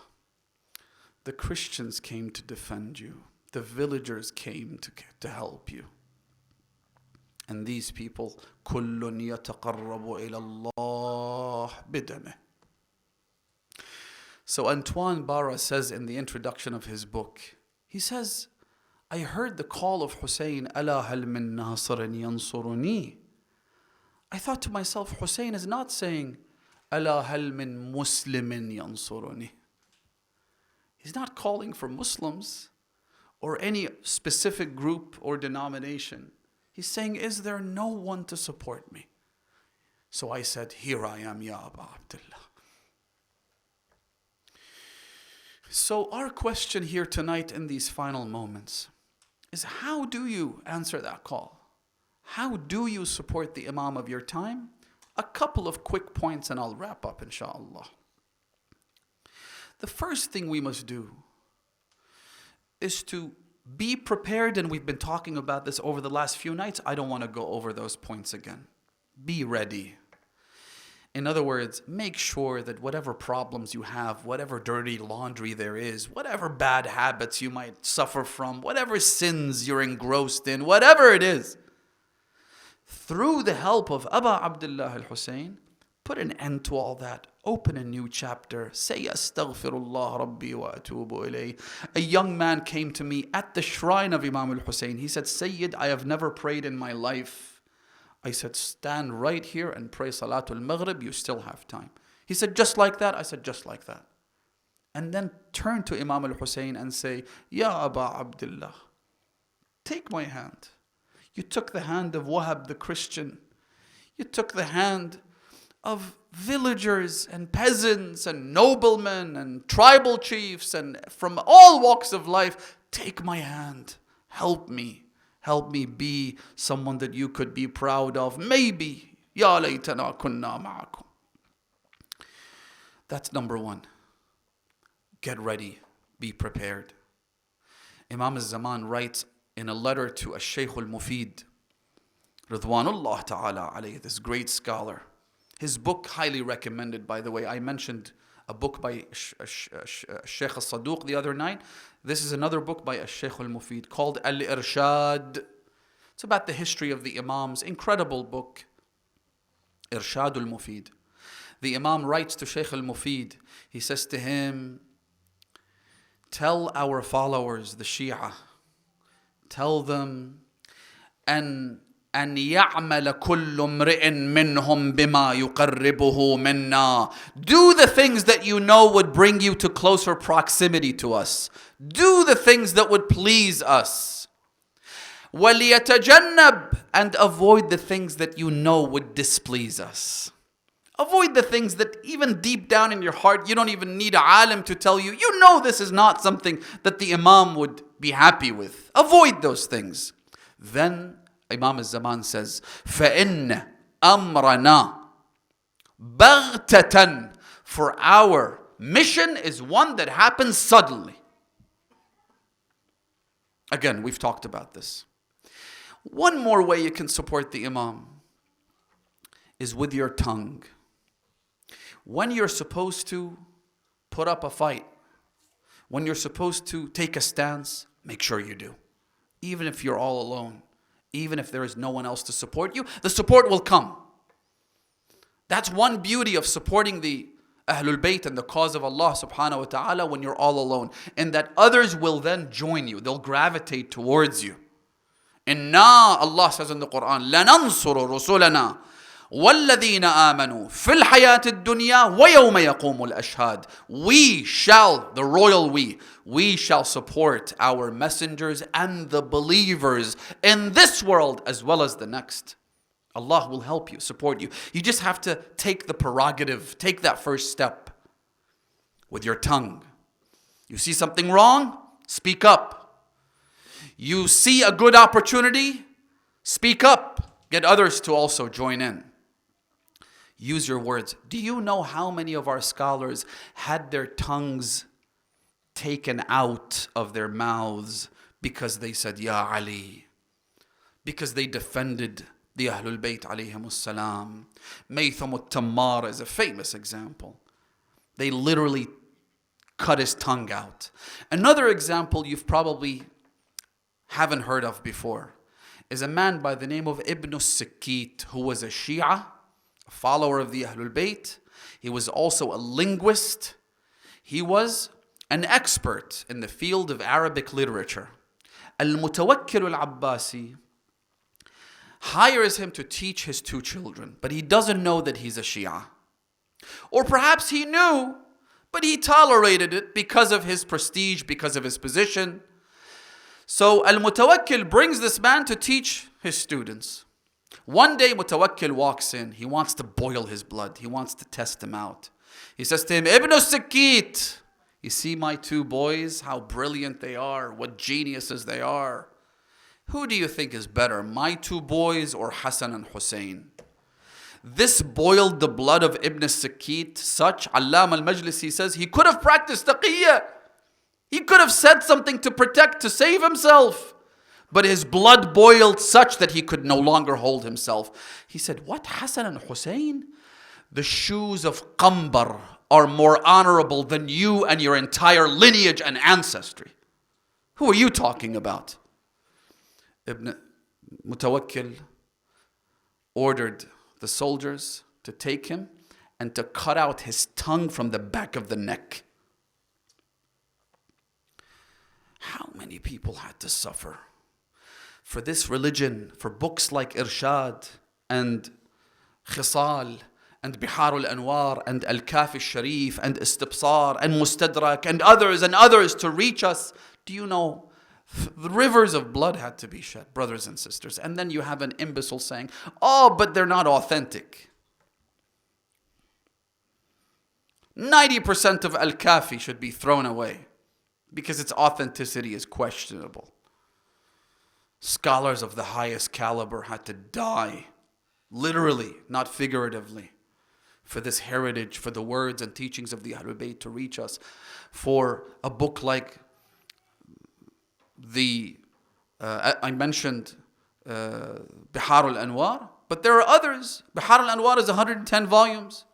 The Christians came to defend you. The villagers came to help you. And these people, كُلٌّ يَتَقَرَّبُ إِلَى اللَّهِ بِدَمِهِ. So Antoine Barra says in the introduction of his book, he says, I heard the call of Hussain, أَلَا هَلْ مِن نَاصِرٍ يَنصُرُنِي. I thought to myself, Hussain is not saying, أَلَا هَلْ مِن مُسْلِمٍ يَنصُرُنِي. He's not calling for Muslims or any specific group or denomination. He's saying, is there no one to support me? So I said, here I am, Ya Aba Abdullah. So our question here tonight in these final moments is, how do you answer that call? How do you support the Imam of your time? A couple of quick points and I'll wrap up, inshallah. The first thing we must do is to be prepared, and we've been talking about this over the last few nights. I don't want to go over those points again. Be ready. In other words, make sure that whatever problems you have, whatever dirty laundry there is, whatever bad habits you might suffer from, whatever sins you're engrossed in, whatever it is, through the help of Aba Abdullah al-Hussein, put an end to all that. Open a new chapter. Say, Astaghfirullah Rabbi wa atubu ilayh. A young man came to me at the shrine of Imam Al Hussein. He said, Sayyid, I have never prayed in my life. I said, stand right here and pray Salatul Maghrib. You still have time. He said, just like that? I said, just like that. And then turn to Imam Al Hussein and say, Ya Aba Abdullah, take my hand. You took the hand of Wahab the Christian. You took the hand of villagers and peasants and noblemen and tribal chiefs and from all walks of life. Take my hand. Help me. Help me be someone that you could be proud of. Maybe. Ya laytana kunna ma'akum. That's number one. Get ready. Be prepared. Imam al-Zaman writes in a letter to Shaykh al-Mufid, Ridwanullah ta'ala alayhi, this great scholar. His book, highly recommended, by the way. I mentioned a book by Shaykh al-Saduq the other night. This is another book by Shaykh al-Mufid called Al-Irshad. It's about the history of the Imams. Incredible book. Irshad al-Mufid. The Imam writes to Shaykh al-Mufid. He says to him, tell our followers, the Shia, tell them, أن يعمل كل امرئ منهم بما يقربه منا. Do the things that you know would bring you to closer proximity to us. Do the things that would please us. وَلْيَتَجَنَّبْ, and avoid the things that you know would displease us. Avoid the things that even deep down in your heart, you don't even need a alim to tell you, you know this is not something that the Imam would be happy with. Avoid those things. Then Imam al-Zaman says, فَإِنَّ أَمْرَنَا بَغْتَةً, for our mission is one that happens suddenly. Again, we've talked about this. One more way you can support the Imam is with your tongue. When you're supposed to put up a fight, when you're supposed to take a stance, make sure you do. Even if you're all alone. Even if there is no one else to support you, the support will come. That's one beauty of supporting the Ahlul Bayt and the cause of Allah subhanahu wa ta'ala when you're all alone. And that others will then join you. They'll gravitate towards you. Inna, Allah says in the Quran, لَنَنْصُرُ رُسُلَنَا وَالَّذِينَ آمَنُوا فِي الْحَيَاةِ الدُّنْيَا وَيَوْمَ يَقُومُ الْأَشْهَادِ. We shall, the royal we shall support our messengers and the believers in this world as well as the next. Allah will help you, support you. You just have to take the prerogative, take that first step with your tongue. You see something wrong? Speak up. You see a good opportunity? Speak up. Get others to also join in. use your words. Do you know how many of our scholars had their tongues taken out of their mouths because they said, Ya Ali? Because they defended the Ahlul Bayt alayhimus salam. Maytham al-Tammar is a famous example. They literally cut his tongue out. Another example you've probably haven't heard of before is a man by the name of Ibn al-Sikit, who was a Shia, a follower of the Ahlul Bayt. He was also a linguist. He was an expert in the field of Arabic literature. Al-Mutawakkil al-Abbasi hires him to teach his two children, but he doesn't know that he's a Shia. Or perhaps he knew, but he tolerated it because of his prestige, because of his position. So Al-Mutawakkil brings this man to teach his students. One day Mutawakkil walks in. He wants to boil his blood. He wants to test him out. He says to him, Ibn Sikit, you see my two boys, how brilliant they are, what geniuses they are. Who do you think is better, my two boys or Hassan and Hussain? This boiled the blood of Ibn Sikit such, Allama al-Majlisi says, he could have practiced taqiyya. He could have said something to protect, to save himself. But his blood boiled such that he could no longer hold himself. He said, what, Hassan and Hussain? The shoes of Qambar are more honorable than you and your entire lineage and ancestry. Who are you talking about? Ibn Mutawakkil ordered the soldiers to take him and to cut out his tongue from the back of the neck. How many people had to suffer for this religion, for books like Irshad and Khisal and Bihar al-Anwar and Al-Kafi al-Sharif and Istibsar and Mustadrak and others to reach us? Do you know, the rivers of blood had to be shed, brothers and sisters. And then you have an imbecile saying, oh, but they're not authentic. 90% of Al-Kafi should be thrown away because its authenticity is questionable. Scholars of the highest caliber had to die, literally, not figuratively, for this heritage, for the words and teachings of the Ahlul Bayt to reach us. For a book like I mentioned Bihar al-Anwar, but there are others. Bihar al-Anwar is 110 volumes.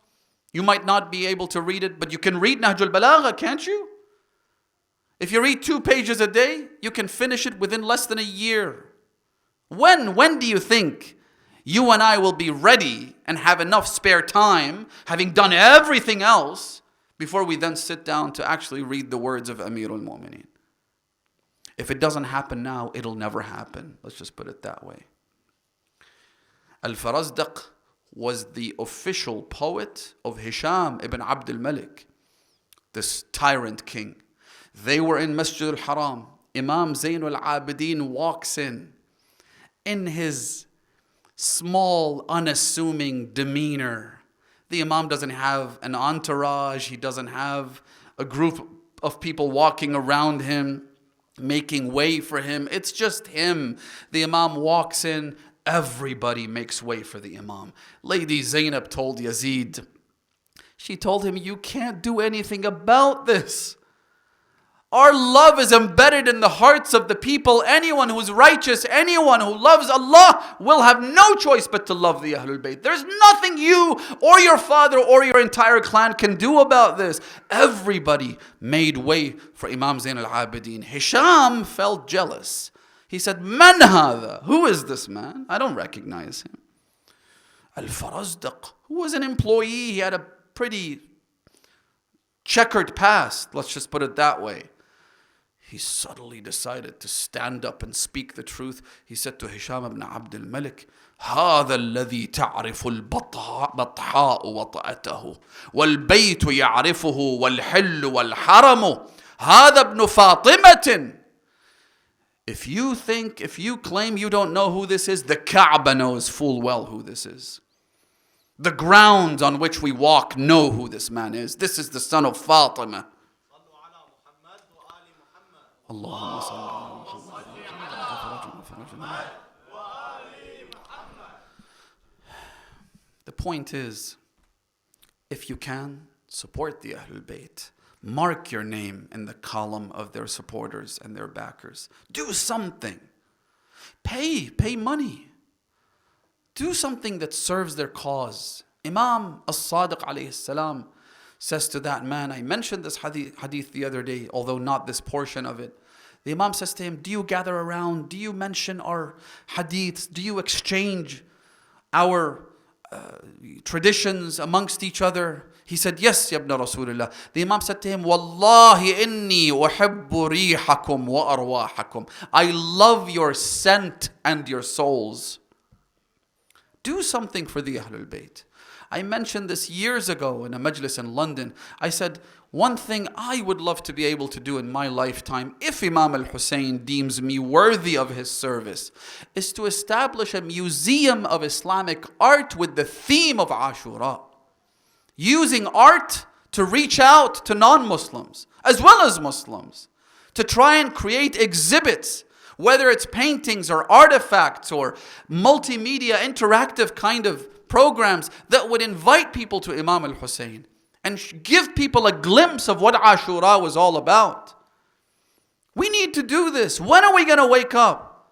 You might not be able to read it, but you can read Nahj al-Balagha, can't you? If you read 2 pages a day, you can finish it within less than a year. When do you think you and I will be ready and have enough spare time, having done everything else, before we then sit down to actually read the words of Amir al-Mu'mineen? If it doesn't happen now, it'll never happen. Let's just put it that way. Al-Farazdaq was the official poet of Hisham ibn Abd al-Malik, this tyrant king. They were in Masjid al-Haram. Imam Zayn al-Abidin walks in his small, unassuming demeanor. The Imam doesn't have an entourage. He doesn't have a group of people walking around him, making way for him. It's just him. The Imam walks in. Everybody makes way for the Imam. Lady Zainab told Yazid, she told him, you can't do anything about this. Our love is embedded in the hearts of the people. Anyone who's righteous, anyone who loves Allah will have no choice but to love the Ahlul Bayt. There's nothing you or your father or your entire clan can do about this. Everybody made way for Imam Zain al-Abidin. Hisham felt jealous. He said, Man hadha? Who is this man? I don't recognize him. Al-Farazdaq, who was an employee. He had a pretty checkered past. Let's just put it that way. He suddenly decided to stand up and speak the truth. He said to Hisham ibn Abd al-Malik, هذا الذي تعرف البطحاء وطأته والبيت يعرفه والحل والحرم هذا ابن فاطمة. If you claim you don't know who this is, the Kaaba knows full well who this is. The grounds on which we walk know who this man is. This is the son of Fatima. Allahumma salli ala Muhammad. The point is, if you can, support the Ahlul Bayt. Mark your name in the column of their supporters and their backers. Do something. Pay money. Do something that serves their cause. Imam Al-Sadiq alayhi salam says to that man, I mentioned this hadith the other day, although not this portion of it. The Imam says to him, do you gather around? Do you mention our hadiths? Do you exchange our traditions amongst each other? He said, yes, ya ibn Rasulullah. The Imam said to him, Wallahi inni uhibbu rihakum wa arwahakum. I love your scent and your souls. Do something for the Ahlul Bayt. I mentioned this years ago in a majlis in London. I said, one thing I would love to be able to do in my lifetime, if Imam Al Hussain deems me worthy of his service, is to establish a museum of Islamic art with the theme of Ashura. Using art to reach out to non-Muslims, as well as Muslims, to try and create exhibits, whether it's paintings or artifacts or multimedia interactive kind of programs that would invite people to Imam Al Hussain and give people a glimpse of what Ashura was all about. We need to do this. When are we going to wake up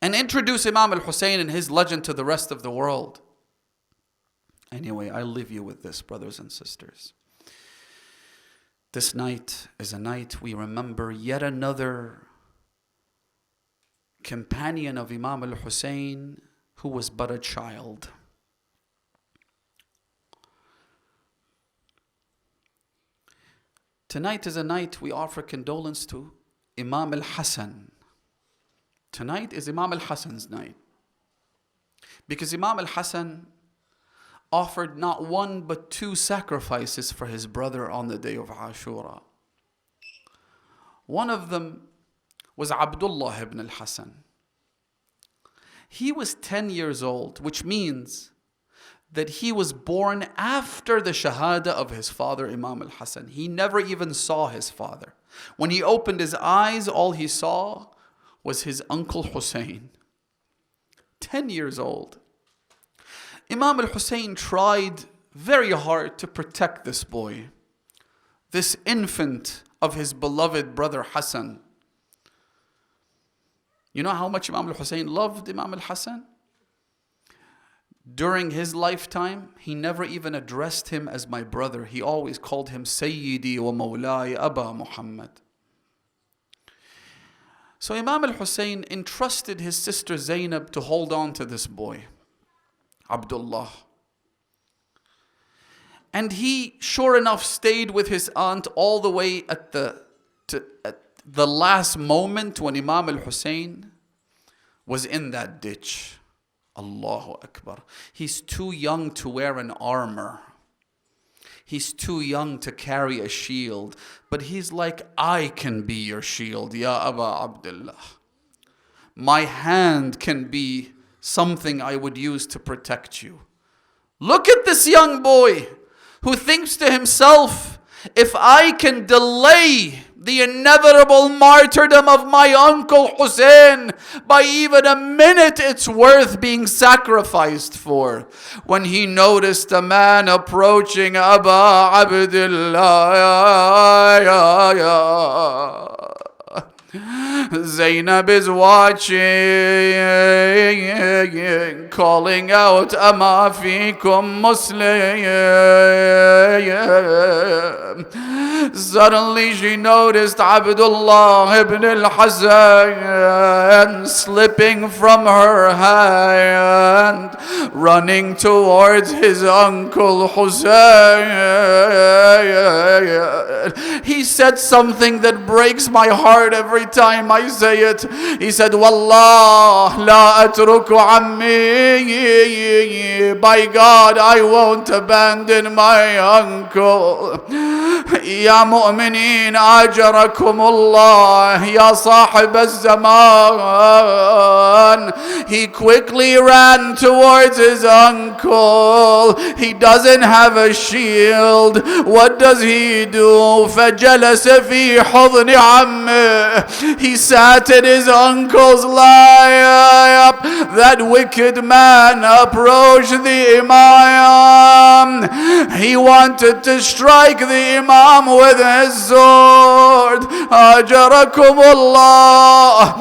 and introduce Imam Al Hussain and his legend to the rest of the world? Anyway, I leave you with this, brothers and sisters. This night is a night we remember yet another companion of Imam Al Hussain who was but a child. Tonight is a night we offer condolence to Imam Al Hassan. Tonight is Imam Al Hassan's night. Because Imam Al Hassan offered not one but two sacrifices for his brother on the day of Ashura. One of them was Abdullah ibn Al Hassan. He was 10 years old, which means that he was born after the shahada of his father, Imam Al Hassan. He never even saw his father. When he opened his eyes, all he saw was his uncle Hussain. 10 years old. Imam Al Hussain tried very hard to protect this boy, this infant of his beloved brother Hassan. You know how much Imam Al Hussain loved Imam Al Hassan? During his lifetime, he never even addressed him as my brother. He always called him Sayyidi wa Mawlai Aba Muhammad. So Imam Al Hussain entrusted his sister Zainab to hold on to this boy, Abdullah. And he, sure enough, stayed with his aunt all the way at the last moment when Imam Al Hussain was in that ditch. Allahu Akbar. He's too young to wear an armor. He's too young to carry a shield. But he's like, I can be your shield, Ya Aba Abdullah. My hand can be something I would use to protect you. Look at this young boy who thinks to himself, if I can delay the inevitable martyrdom of my uncle Hussain by even a minute, it's worth being sacrificed for. When he noticed a man approaching Aba Abdullah, Zainab is watching, calling out, Ama fikum Muslim. Suddenly she noticed Abdullah ibn Al Hassan slipping from her hand, running towards his uncle Hussain. He said something that breaks my heart every time I say it. He said, Wallah la atruku ammi. By God, I won't abandon my uncle. Ya يا مؤمنين أجركم الله يا صاحب الزمان. He quickly ran towards his uncle. He doesn't have a shield. What does he do? فجلس في حضن عمه. He sat in his uncle's lap. That wicked man approached the Imam. He wanted to strike the Imam with his sword. أجركم الله.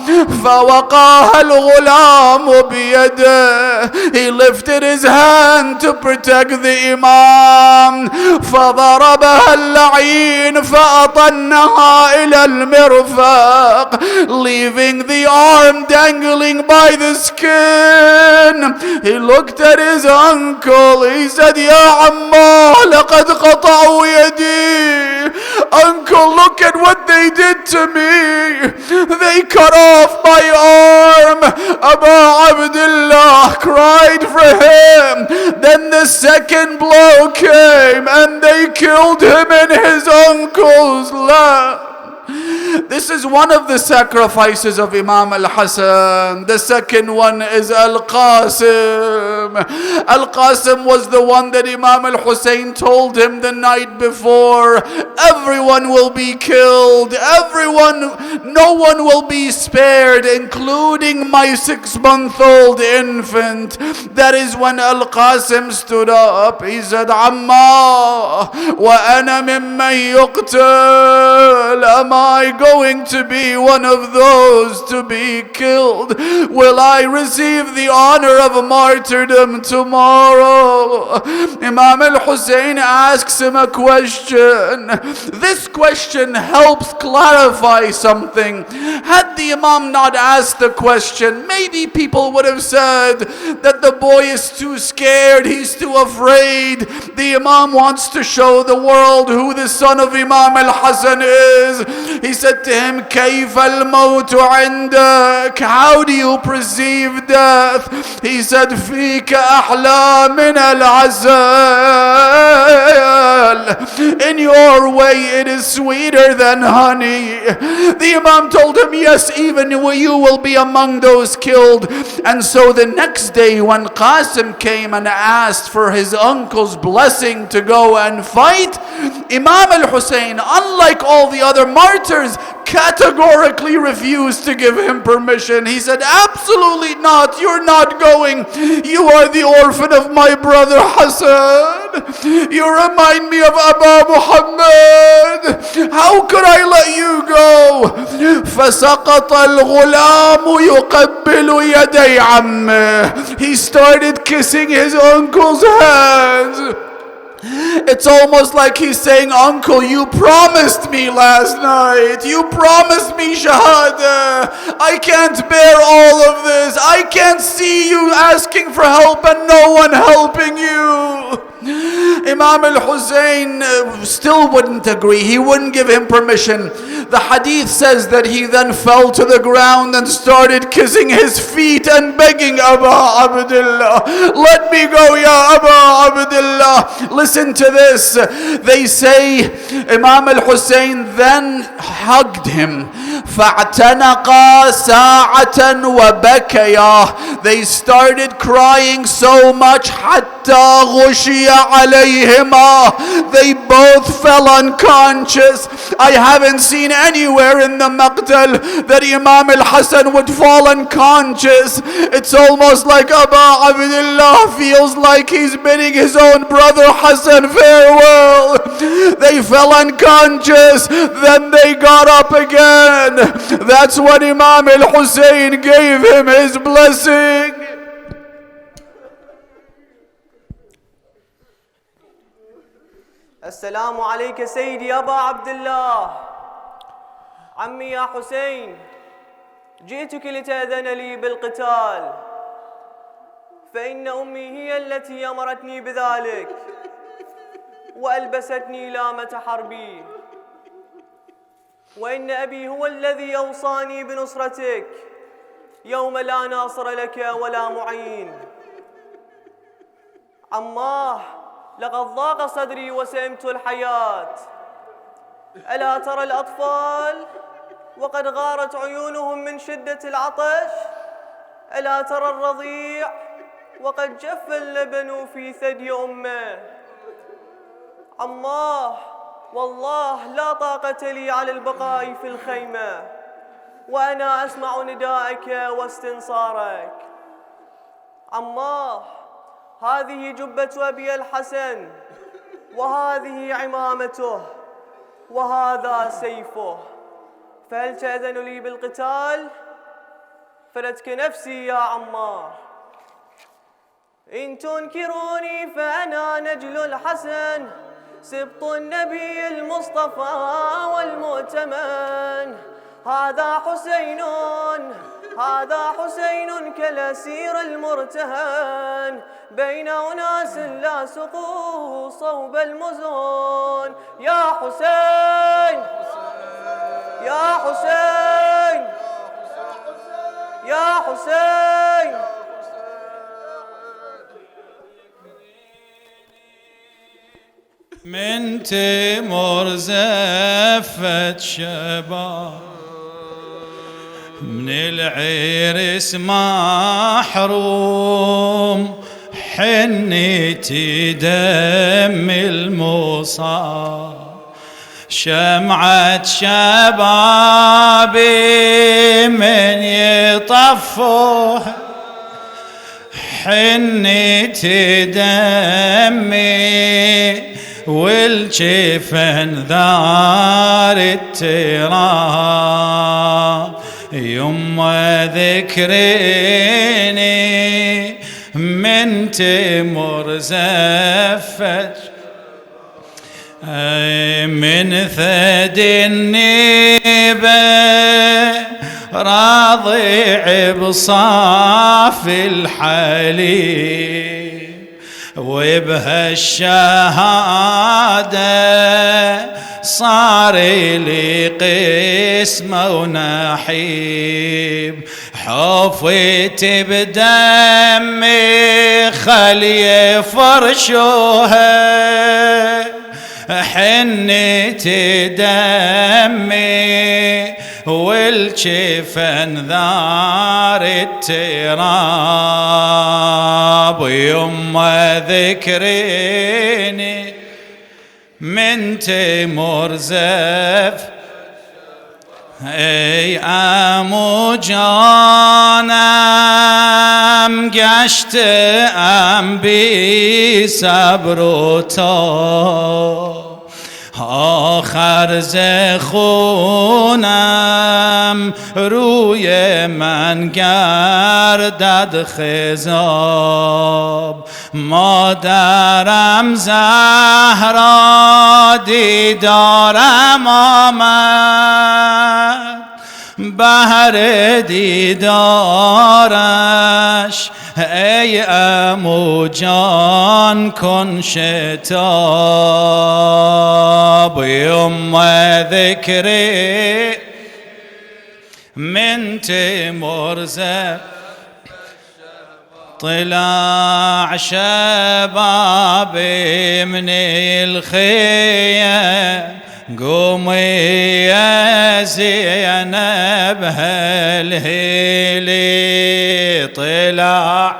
فوقاها الغلام بيده. He lifted his hand to protect the Imam. فضربها اللعين فأطنها إلى المرفق, leaving the arm dangling by the skin. He looked at his uncle. He said, يا عماه لقد قطعوا يدي. Uncle, look at what they did to me. They cut off my arm. Abu Abdullah cried for him. Then the second blow came and they killed him in his uncle's lap. This is one of the sacrifices of Imam Al Hassan. The second one is Al-Qasim. Al-Qasim was the one that Imam Al Hussain told him the night before, everyone will be killed. No one will be spared, including my 6-month-old infant. That is when Al-Qasim stood up. He said, Amma wa ana mimman yuqtal. Am I going to be one of those to be killed? Will I receive the honor of martyrdom tomorrow? Imam Al Hussain asks him a question. This question helps clarify something. Had the Imam not asked the question, maybe people would have said that the boy is too scared, he's too afraid. The Imam wants to show the world who the son of Imam Al Hassan is. He said to him, كيف الموت عندك? How do you perceive death? He said, فيك أحلى من العسل. In your way it is sweeter than honey. The Imam told him, yes, even you will be among those killed. And so the next day when Qasim came and asked for his uncle's blessing to go and fight, Imam Al Hussain, unlike all the other martyrs, categorically refused to give him permission. He said, absolutely not, you're not going. You are the orphan of my brother Hassan. You remind me of Abu Muhammad. How could I let you go? فسقط الغلام يقبل يدي عمه. He started kissing his uncle's hands. It's almost like he's saying, Uncle, you promised me last night. You promised me shahada. I can't bear all of this. I can't see you asking for help and no one helping you. Imam Al Hussain still wouldn't agree. He wouldn't give him permission. The hadith says that he then fell to the ground and started kissing his feet and begging, Abu Abdullah, let me go, ya Abu Abdullah. Listen to this. They say Imam Al Hussain then hugged him. فَاعْتَنَقَا سَاعَةً وَبَكَيَا. They started crying so much حَتَّى غُشِيَ عَلَيْهِمَا. They both fell unconscious. I haven't seen anywhere in the Maqtal that Imam Al Hassan would fall unconscious. It's almost like Abu Abdullah feels like he's bidding his own brother Hassan farewell. They fell unconscious, then they got up again. That's when Imam Al Hussain gave him his blessing. السلام عليك سيدي أبا عبد الله. عمي يا حسين، جئتك لتأذن لي بالقتال، فإن أمي هي التي أمرتني بذلك وألبستني لامة حربي، وإن أبي هو الذي أوصاني بنصرتك يوم لا ناصر لك ولا معين. عماه، لقد ضاق صدري وسئمت الحياة. ألا ترى الأطفال وقد غارت عيونهم من شدة العطش؟ ألا ترى الرضيع وقد جف اللبن في ثدي أمه؟ عماه، والله لا طاقة لي على البقاء في الخيمة وأنا أسمع ندائك واستنصارك. عماه، هذه جبة أبي الحسن، وهذه عمامته، وهذا سيفه، فهل تأذن لي بالقتال؟ فلتك نفسي يا عمار. إن تنكروني فأنا نجل الحسن، سبط النبي المصطفى والمؤتمن. هذا حسين، هذا حسين كالأسير المرتهن، بين أناس لا سقوا صوب المزون. يا حسين، يا حسين، يا حسين. من تمر زفت شباب، من العرس محروم، حنيتي دم المصاب، شمعة شبابي من يطفوها، حنيتي دمي والجفن ذار التراب. يما ذكريني من تمر زفت، من ثدي النيبة راضع بصافي الحليب، وبهالشهادة صار لي قسمة ونحيب. حفيت بدمي خلي فرشوها، حنيت دمي والجفن ذار التراب. يما ذكريني من تمر زف، اي امو جانم قشت ام بي صبرتو، آخر زخونم روی من گردد خضاب. مادرم زهرا دیدارم آمد، بهر دیدارش ای عمو جان کن شتاب. یوم ذکری من تمر زف، طلع شبابي من الخيام، قومي يا زينب هالهيلي. طلع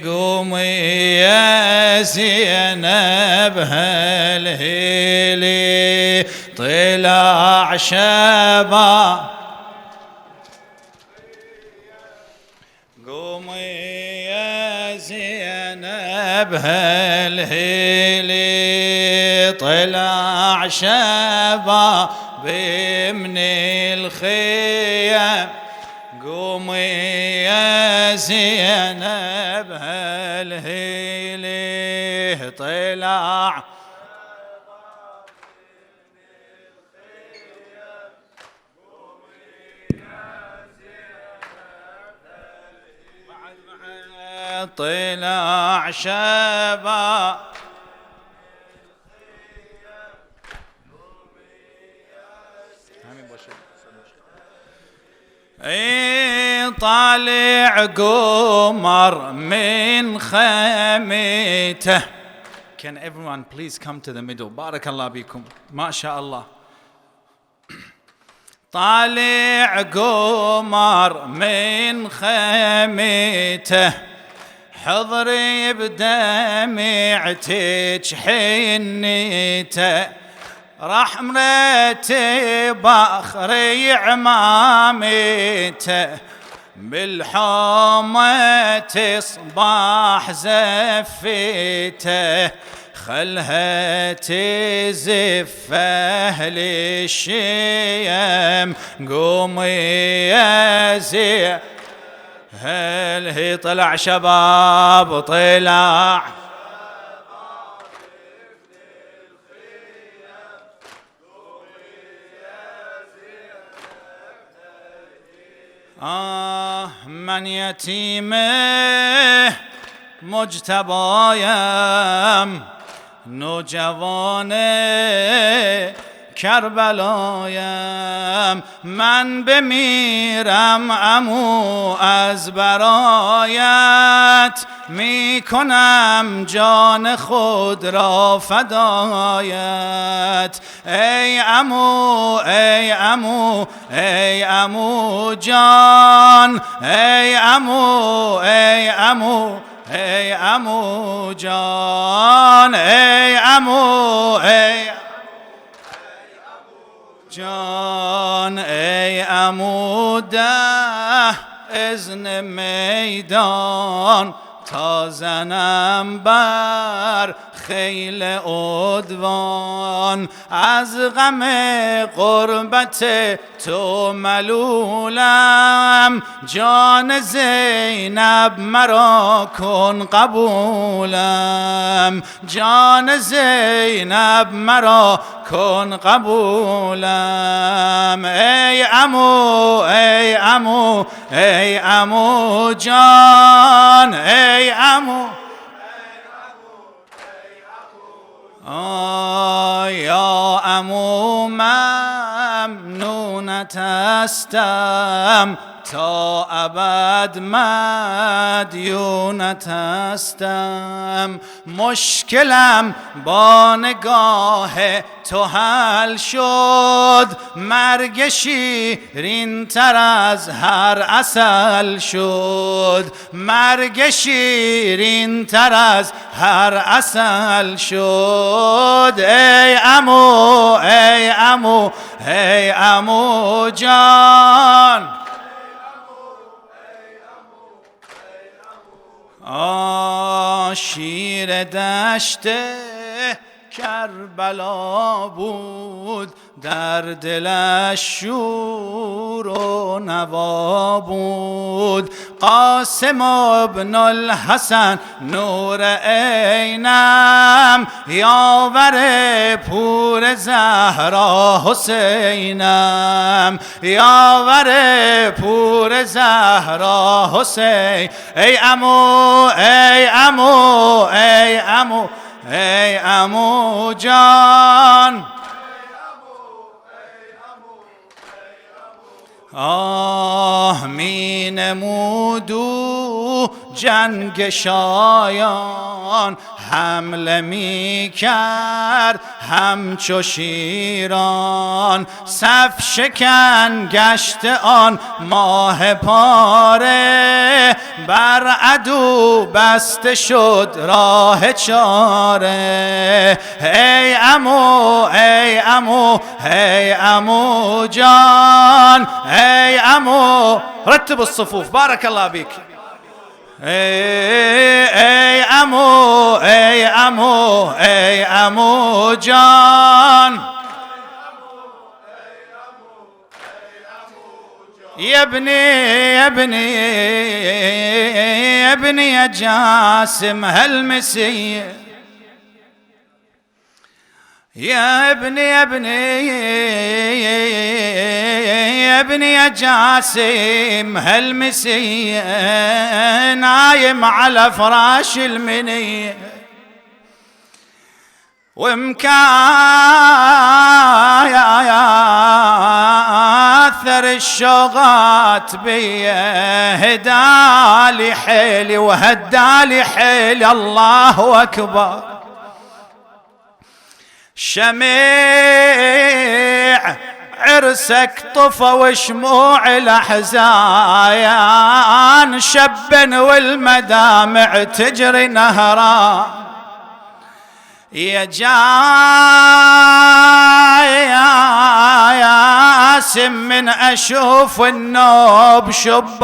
قومي يا زينب هالهيلي. طلع شباب، قومي يا زينب هالهيلي. طلع شباب من الخيام، قومي يا زينب هالهيلي. طلع طلع شباب طالع قمر من خيمته. Can everyone please come to the middle? بارك الله بكم ما شاء الله. طالع قمر من خيمته حضري بدمعتك حنيته رحمتي بخري عمامته بالحومة صباح زفيته خلها تزف أهل الشيم قومي يا زي هل هي طلع شباب طلع من يتيمه مجتبایم نوجوان کربلایم من بمیرم عمو از برایت میکنم جان خود را فدایت ای عمو ای عمو ای عمو جان ای عمو ای عمو ای عمو جان ای عمو ای جان ای عمو ده اذن میدان تا زنم بر خیل عدوان از غم غربت تو ملولم جان زینب مرا کن قبولم جان زینب مرا کن قبولم ای عمو ای عمو ای عمو جان ای عمو یا عمو ممنونت هستم تا ابد مدیونت هستم مشکلم با نگاه تو حل شد مرگ شیرین تر از هر عسل شد مرگ شیرین تر از هر عسل شد ای عمو ای عمو ای عمو جان شیر دشت کربلا بود در دلش شور و نوا بود قاسم ابن الحسن نور عینم یاور پور زهرا حسینم یاور پور زهرا حسین ای عمو ای عمو ای عمو ای عمو جان می نمود او جنگ شایان حمله می کرد همچو شیران صف شکن گشت آن ماه پاره بر عدو بسته شد راه چاره ای عمو ای عمو ای عمو جان ای عمو رتب الصفوف بارك الله بك ای عمو ای عمو ای عمو جان يا ابني يا ابني يا ابني يا جاسم هالمسيه يا ابني يا ابني يا ابني يا جاسم هالمسيه نايم على فراش المنيه ومكاث عثر الشوقات بي هدالي حيلي وهدالي حيلي الله أكبر. شميع عرسك طفى وشموع الأحزان شبا والمدامع تجري نهرا. يا جاسم من أشوف النوب شبايان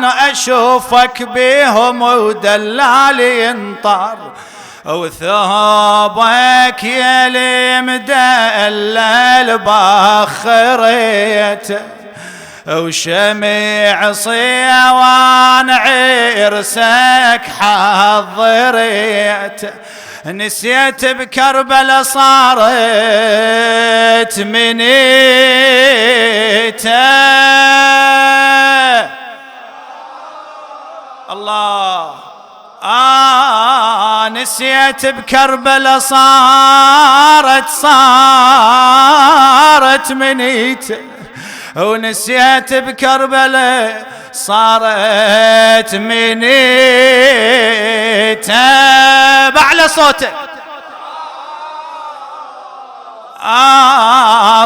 أشوفك بيهم ودلالي ينطر وثوبك يلي مدلل باخريته وشميع صيوان عرسك حضريته. نسيت بكربلا صارت منيته. الله نسيت بكربلا صارت منيته ونسيت بكربلا صارت منيته. بعلى صوتك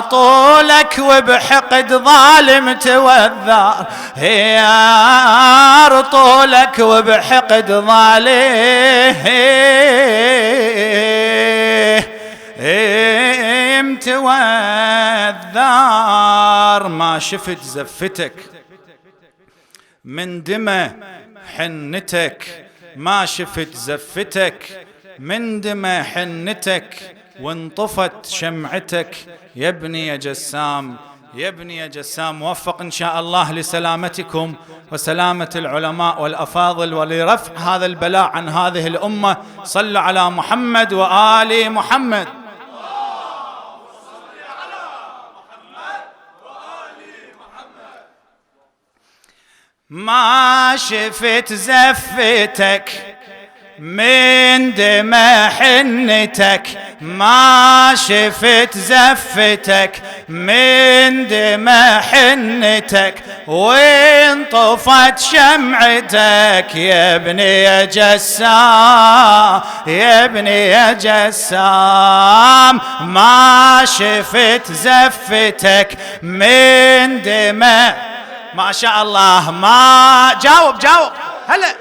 طولك وبحقد ظالم توذر يا طولك وبحقد ظالم توذر. ما شفت زفتك من دمى حنتك ما شفت زفتك من دمى حنتك وانطفت شمعتك يا ابني يا جسام يا ابني يا جسام. موفق إن شاء الله لسلامتكم وسلامة العلماء والأفاضل ولرفع هذا البلاء عن هذه الأمة. صلوا على محمد وآل محمد. ما شفت زفتك من دمى حنتك ما شفت زفتك من دمى حنتك وانطفت شمعتك يا ابني يا جسام يا ابني يا جسام. ما شفت زفتك من دمى ما شاء الله ما جاوب هلا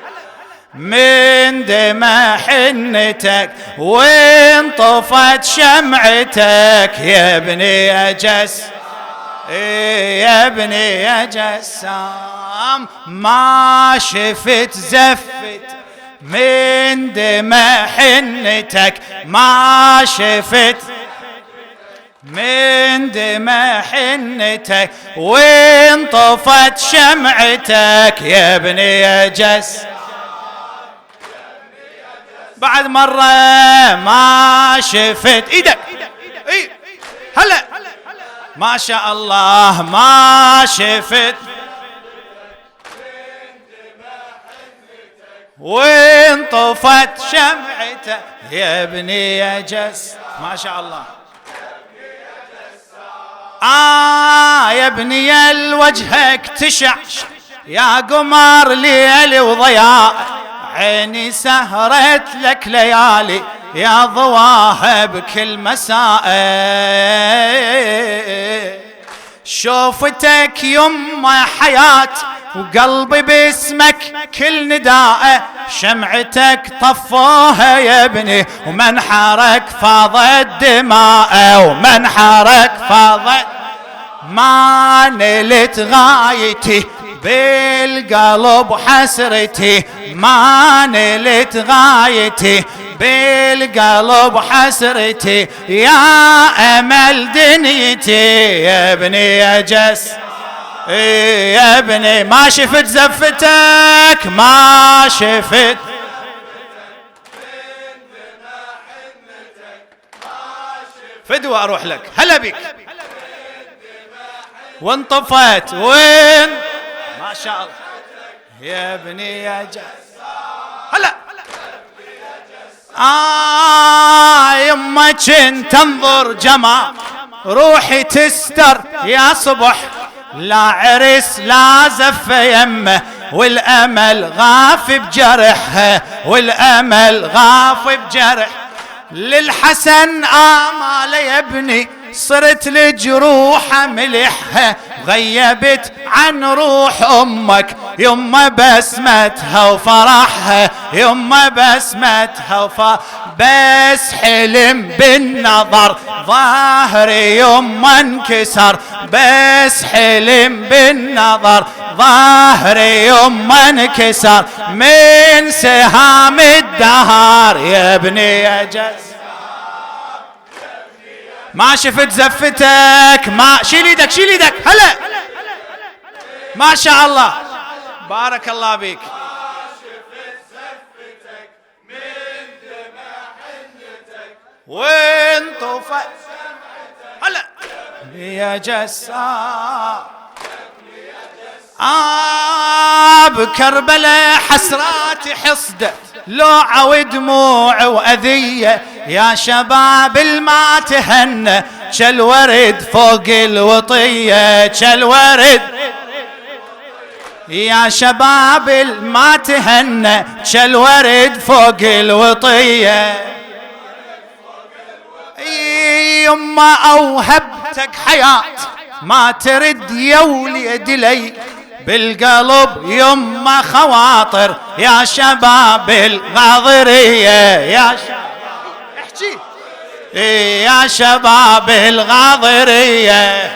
من دمى حنتك وانطفت شمعتك يا ابني يا يا ابني يا جسام. ما شفت زفت من دمى حنتك ما شفت من دمى حنتك وانطفت شمعتك يا ابني يا بعد مرة ما شفت ايدك هلا ما شاء الله ما شفت وانطفت شمعته يا ابني يا ما شاء الله. يا ابني الوجهك تشع يا قمر ليل وضياء عيني سهرت لك ليالي يا ضواها بكل مساء. شوفتك يما حياة وقلبي باسمك كل نداء شمعتك طفوها يا ابني ومن حرك فاضت دماء ومن حرك فاضت ما نلت غايتي بالقلب حسرتي ما نلت غايتي بالقلب حسرتي يا أمل دنيتي يا ابني يا يا ابني ما شفت زفتك ما شفت فدوى أروح لك هلا بك وانطفت وين ما شاء الله يا ابني يا هلا يما كنت تنظر جمال روحي تستر يا صبح، لا عرس لا زف يمه، والأمل غاف بجرحه، والأمل غاف بجرح. للحسن آمال يا ابني صرت لجروحه ملحها، غيبت عن روح أمك يما بسمتها وفرحها، يما بسمتها بس حلم بالنظر ظاهري يما انكسر، بس حلم بالنظر ظاهري يما انكسر، من سهام الدهر يا ابني يا جس. ما شفت زفتك، ما شيل ايدك شيل ايدك، هلا ما شاء الله بارك الله بيك. ما شفت زفتك من دمع حنتك، وانطفت هلا يا جسار. بكربلاء حسراتي حصدت لوعة ودموع وأذية، يا شباب الما تهنى كالورد فوق الوطية، كالورد يا شباب الما تهنى كالورد فوق الوطية. يما أوهبتك حياة ما ترد يا وليد لي، بالقلب يما خواطر يا شباب الغاضرية، يا شباب احكي يا شباب الغاضرية.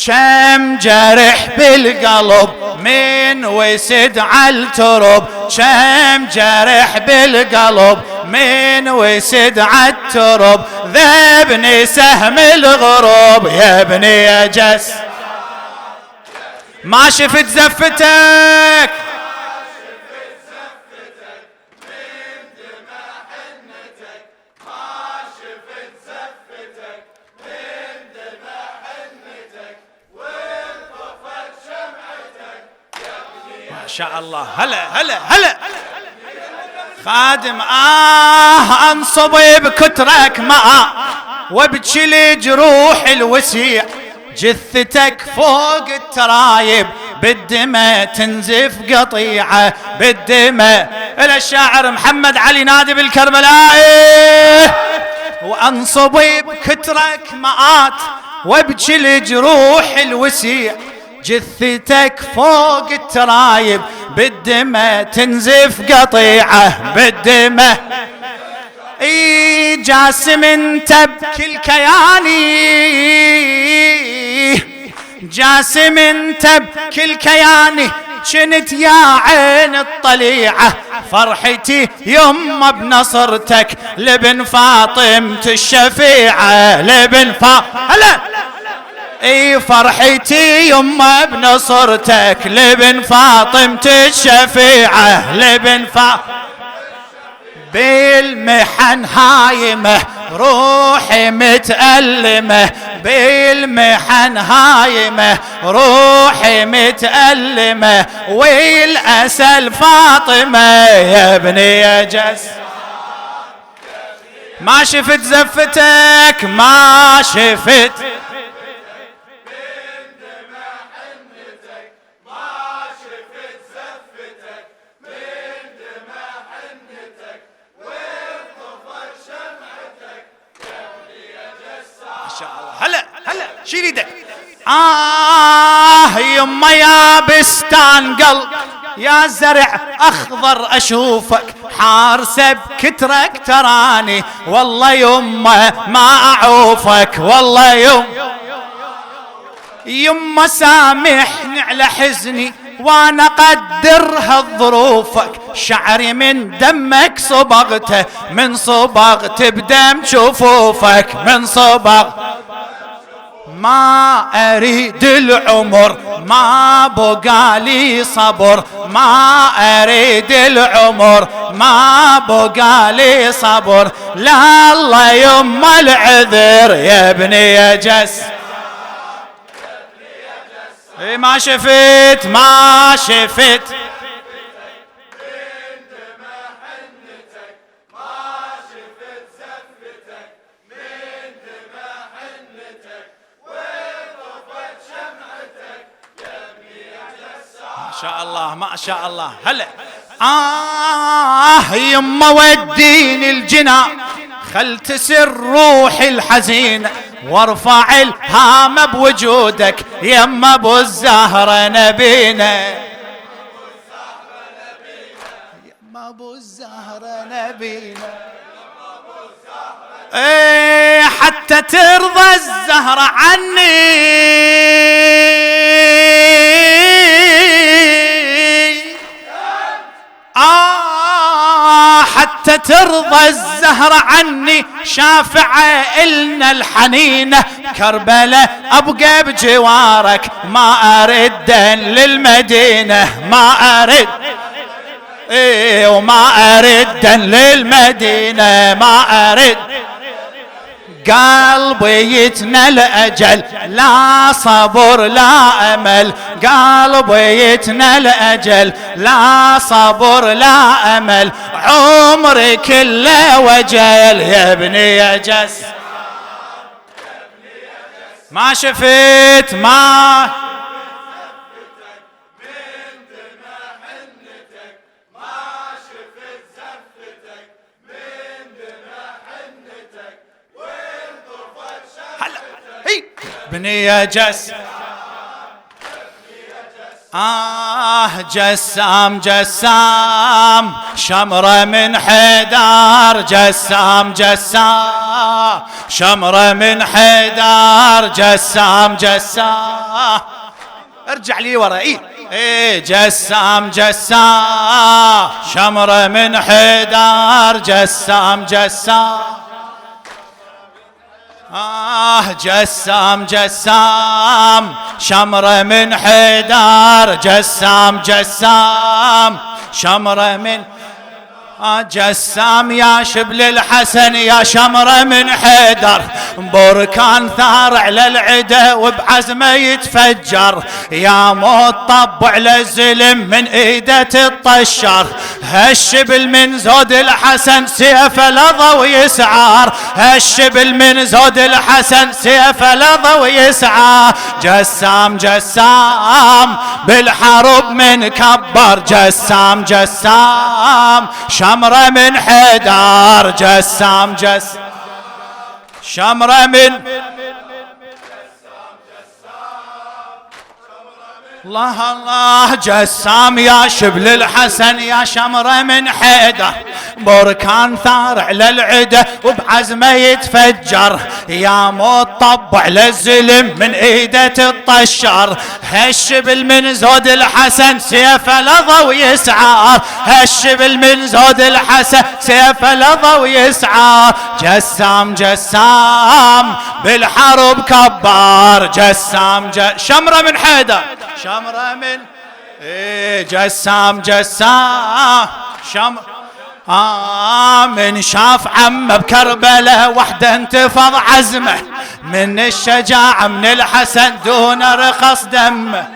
كم جرح بالقلب من وسد عالترب، كم جرح بالقلب من وسد عالترب، ذبني سهم الغروب يا ابني يا جس. ما شفت زفتك، ما شاء الله. هلا هلا هلا خادم انصب بكترك ماء وابكي لجروح الوسيع، جثتك فوق الترايب بالدماء تنزف قطيعة، بالدماء. إلى الشاعر محمد علي نادي بالكربلاء. وانصب بكترك مآت وابكي لجروح الوسيع، جثتك فوق الترايب بالدماء تنزف قطيعة، بالدماء. جاسم تبكي الكياني، جاسم تبكي الكياني، شنت يا عين الطليعة فرحتي يما بنصرتك لبن فاطمة الشفيعة، لبن هلا فرحتي يما بنصرتك لبن فاطمة الشفيعة، لبن بالمحن هايمة روحي متألمة، بالمحن هايمة روحي متألمة، والأسل فاطمة يا ابني يا جس. ما شفت زفتك، ما شفت هلا هلا شيل ايدك. يما يا بستان قلب يا زرع اخضر اشوفك حارسه بكترك تراني، والله يما ما اعوفك، والله يما سامحني على حزني وانا قدرها ظروفك، شعري من دمك صبغته من صبغت بدم شفوفك، من صبغ. ما اريد العمر ما بقالي صبر، ما اريد العمر ما بقالي صبر، لا الله يما العذر يا ابني يا جس. ما شفت ما شفت شاء الله ما شاء الله. هلا يما وديني الجنان خل تسر روحي الحزينة وارفع الهام بوجودك يما ابو الزهرة نبينا يما ابو الزهرة نبينا ايه حتى ترضى الزهرة عني حتى ترضى الزهرة عني شافعة إلنا الحنينة كربلاء أبقى بجوارك ما أرد للمدينة ما أرد وما أرد للمدينة ما أرد قلبي يتنى الأجل لا صبر لا أمل قلبي يتنى الأجل لا صبر لا أمل عمري كله وجل يا ابني يا جس ما شفت ما ابني يا جس جسام جسام شمرة من حيدر جسام جسام شمرة من حيدر جسام جسام ارجع لي ورا ايه جسام جسام شمرة من حيدر جسام جسام جسام جسام شمرة من حيدر جسام جسام شمرة من جسام يا شبل الحسن يا شمرة من حيدر بركان ثار على العدا وبعزمه يتفجر يا موت طب على الزلم من ايده تطشر هالشبل من زود الحسن سيفه لظى ويسعار هالشبل من زود الحسن سيفه لظى ويسعار جسام جسام بالحرب من كبر جسام جسام شمرة من حيدر جسام جسام شمرة من الله الله جسام يا شبل الحسن يا شمرة من حيدر بركان ثار على العدا وبعزمه يتفجر يا موت طب على الزلم من ايده تطشر هالشبل من زود الحسن سيفه لظى ويسعار هالشبل من زود الحسن سيفه لظى ويسعار جسام جسام بالحرب كبار جسام شمرة من حيدر شمرة من جسام جسام من شاف عمه بكربله وحده انتفض عزمه من الشجاعة من الحسن دون رخص دمه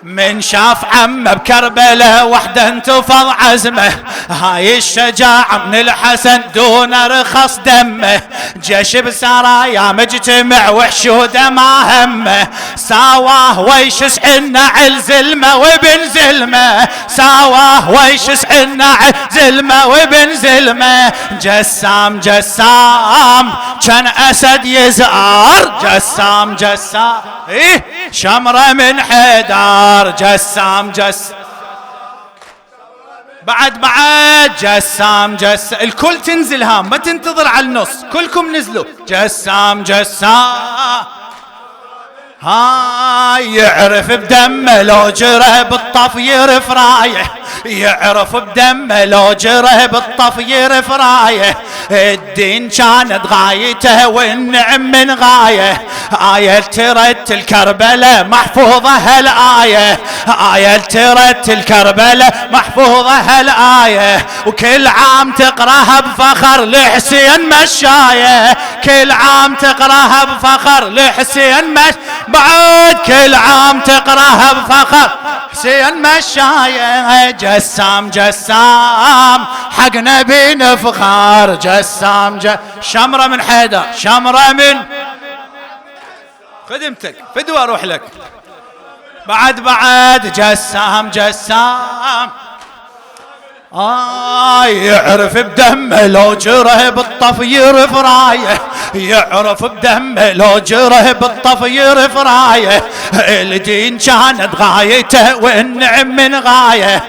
من شاف عمه بكربله وحده انتفض عزمه هاي الشجاعة من الحسن دون رخص دمه جيش بسرايا مجتمع وحشوده ما همه ساواه ويشس النعل زلمه وابن زلمه ساواه ويشس النعل زلمه وابن زلمه جسام جسام كان اسد يزار جسام جسام شمرة من حيدر جسام بعد جسام الكل تنزل هام ما تنتظر على النص كلكم نزلوا جسام يعرف بدمه لو جره بالطف يرف رايه يعرف بدمه لو جره بالطف يرف رايه الدين كانت غايته والنعم من غايه آية ترت الكربلة محفوظة هالآية آية ترت الكربلة محفوظة هالآية وكل عام تقراها بفخر لحسين مشاية كل عام تقراها بفخر لحسين بعد كل عام تقراها بفخر حسين مشاية جسام جسام حق نبي نفخر جسام شمرة من حيدر شمرة من خدمتك فدوى اروح لك بعد جسام جسام يعرف بدمه لو جره بالطف يرف رايه يعرف بدمه لو جره بالطف يرف رايه الدين كانت غايته والنعم من غايه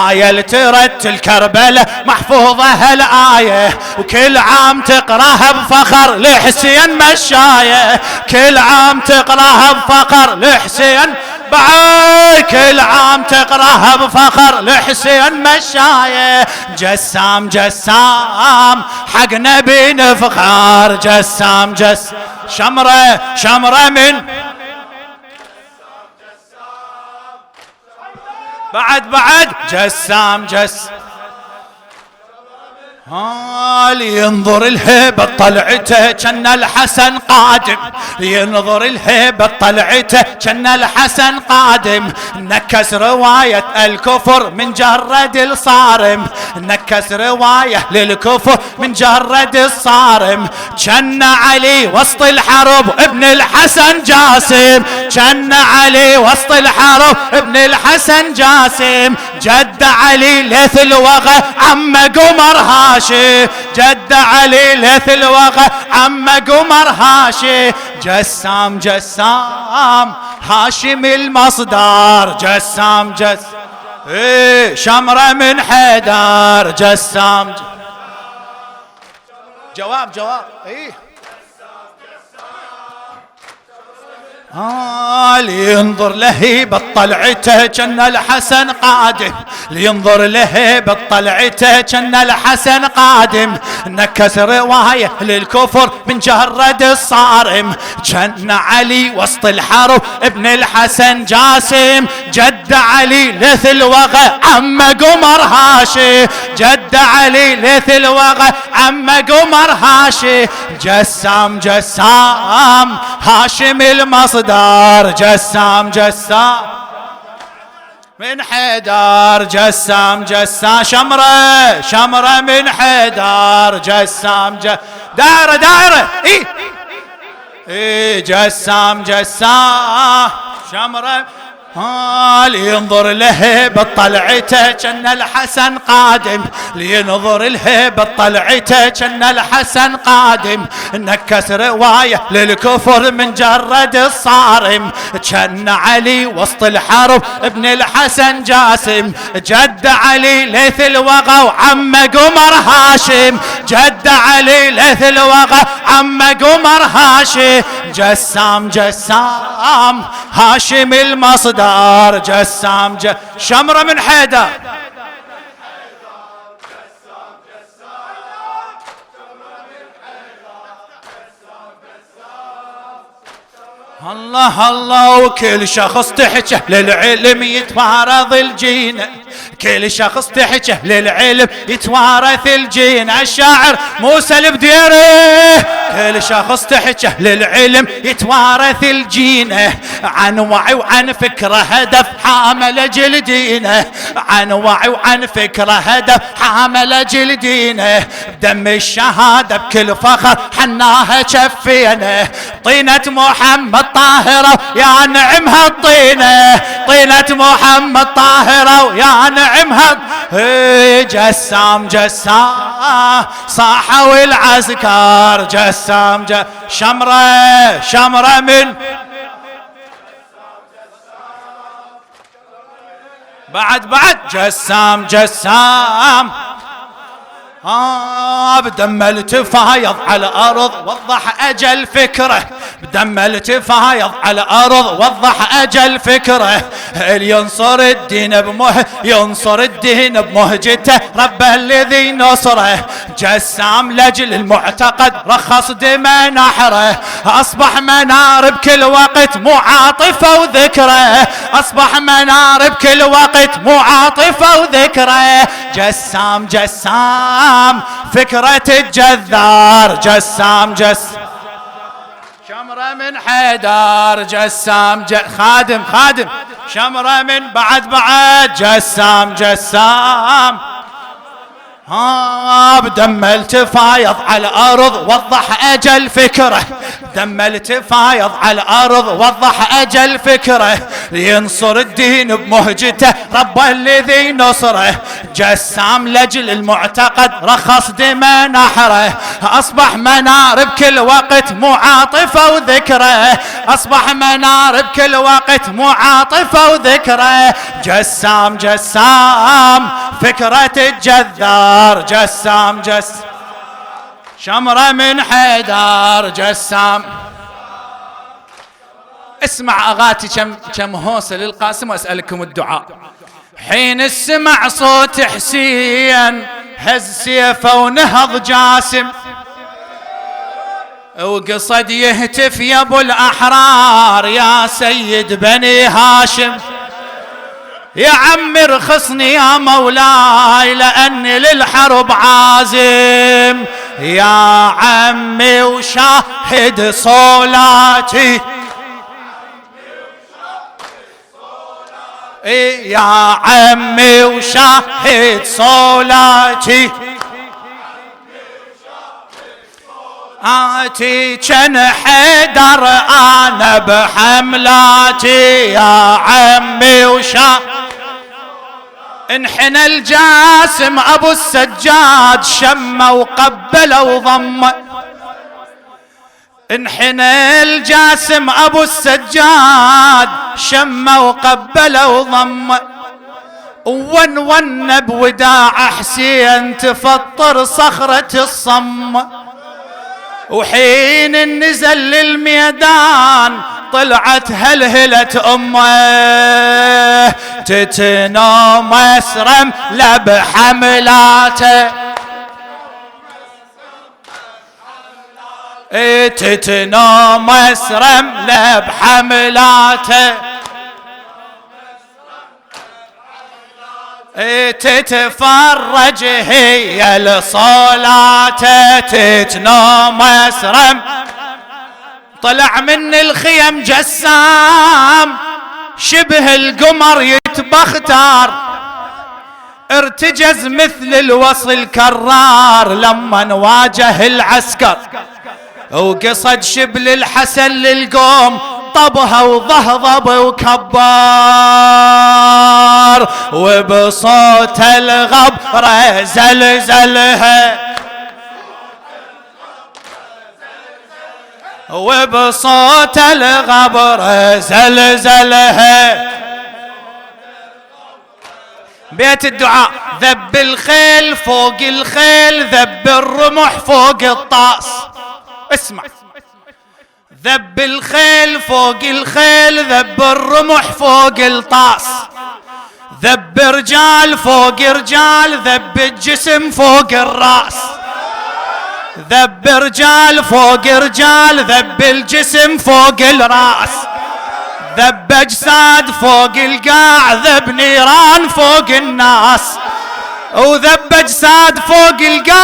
آية ترتل كربلاء محفوظة هالآية وكل عام تقراها بفخر لحسين مشايه كل عام تقراها بفخر لحسين بعد كل عام تقراها بفخر لحسين مشايه جسام جسام حق نبي نفخر جسام شمرة من بعد جسام لينظر الهبة طلعته كان الحسن قادم لينظر الهبة طلعته كان الحسن قادم نكس رواية الكفر من جرد الصارم نكس رواية للكفر من جرد الصارم كان علي وسط الحرب ابن الحسن جاسم كان علي وسط الحرب ابن الحسن جاسم جد علي ليث الوغى عم قمر هاشي جد علي ليث الوغى عم قمر هاشي جسام هاشم المصدر جسام شمرة من حيدر جسام جواب لينظر لهيبة طلعته كان الحسن قادم لينظر لهيبة طلعته كان الحسن قادم نكس رواية للكفر من جرد الصارم كان علي وسط الحرب ابن الحسن جاسم جد علي ليث الوغى عم قمر هاشي جد علي ليث الوغى عم قمر هاشي جسام هاشم المصدر جسام من حيدر جسام شمرة من حيدر جسام دائرة جسام شمرة لينظر لهيبة طلعته كان الحسن قادم لينظر لهيبة طلعته كان الحسن قادم نكس رواية للكفر من جرد الصارم كان علي وسط الحرب ابن الحسن جاسم جد علي ليث الوغى وعم قمر هاشم جد علي ليث الوغى عم قمر هاشم جسام هاشم المصدر جسام شمرة من حيدر الله وكل شخص تحكي للعلم يتوارث الجين كل شخص تحكي للعلم يتوارث الجين الشاعر موسى البديري كل شخص تحكي للعلم يتوارث الجين عن وعي وعن فكره هدف حامل اجل دينه عن وعي وعن فكره هدف حامل اجل دينه بدم الشهاده بكل فخر حناها شفينه طينة محمد طاهرة يا نعمها الطينة طينة محمد طاهرة ويا نعمها جسام صاحوا العسكر جسام شمرة من بعد جسام بدم التفايض على الأرض وضح أجل فكره بدم التفايض على الأرض وضح أجل فكره اللي ينصر الدين بمهجته رب الذي نصره جسام لجل المعتقد رخص دماء نحره أصبح منار بكل وقت معاطفة وذكره أصبح منار بكل وقت معاطفة وذكره جسام فكرة الجذار جسام شمرة من حيدر جسام خادم شمرة من بعد جسام جسام بدم التفايض على الأرض وضح أجل فكره، دم التفايض على الأرض وضح أجل فكره، ينصر الدين بمهجته رب الذي نصره. جسام لجل المعتقد رخص دم نحره، أصبح منار بكل وقت معاطفة وذكره، أصبح منار بكل وقت معاطفة وذكره. جسام جسام فكرة الجذار، جسام جسام شمرة من حيدر جسام. اسمع أغاتي كم هوسة للقاسم وأسألكم الدعاء. حين السمع صوت حسين هز سيفه ونهض جاسم، وقصد يهتف يا ابو الأحرار يا سيد بني هاشم، يا عمي رخصني يا مولاي لأني للحرب عازم، يا عمي وشاهد صولاتي، يا عمي وشاهد صولاتي، آتي كان حيدر أنا بحملاتي، يا عمي انحنى الجاسم أبو السجاد شم وقبل وضم، انحنى الجاسم أبو السجاد شم وقبل وضم، ون بوداع حسين تفطر صخرة الصم، وحين النزل للميدان طلعت هلهلة أمه، تتنوم اسرم لبحملاته، تتنوم اسرم لبحملاته، تتفرج هي لصلاته، تتنوم اسرم. طلع من الخيم جسام شبه القمر يتبختر، ارتجز مثل الوصل كرار لما نواجه العسكر، وقصد شبل الحسن للقوم طبها وضهضب وكبار، وبصوت الغبرة زلزلها، وبصوت الغبرة زلزلها. بيت الدعاء. ذب الخيل فوق الخيل، ذب الرمح فوق الطاس. اسمع. ذب الخيل فوق الخيل، ذب الرمح فوق الطاس، ذب رجال فوق رجال، ذب الجسم فوق الراس، ذب رجال فوق رجال، ذب الجسم فوق الراس، ذب اجساد فوق القاع، ذب نيران فوق الناس، وذب اجساد فوق القاع،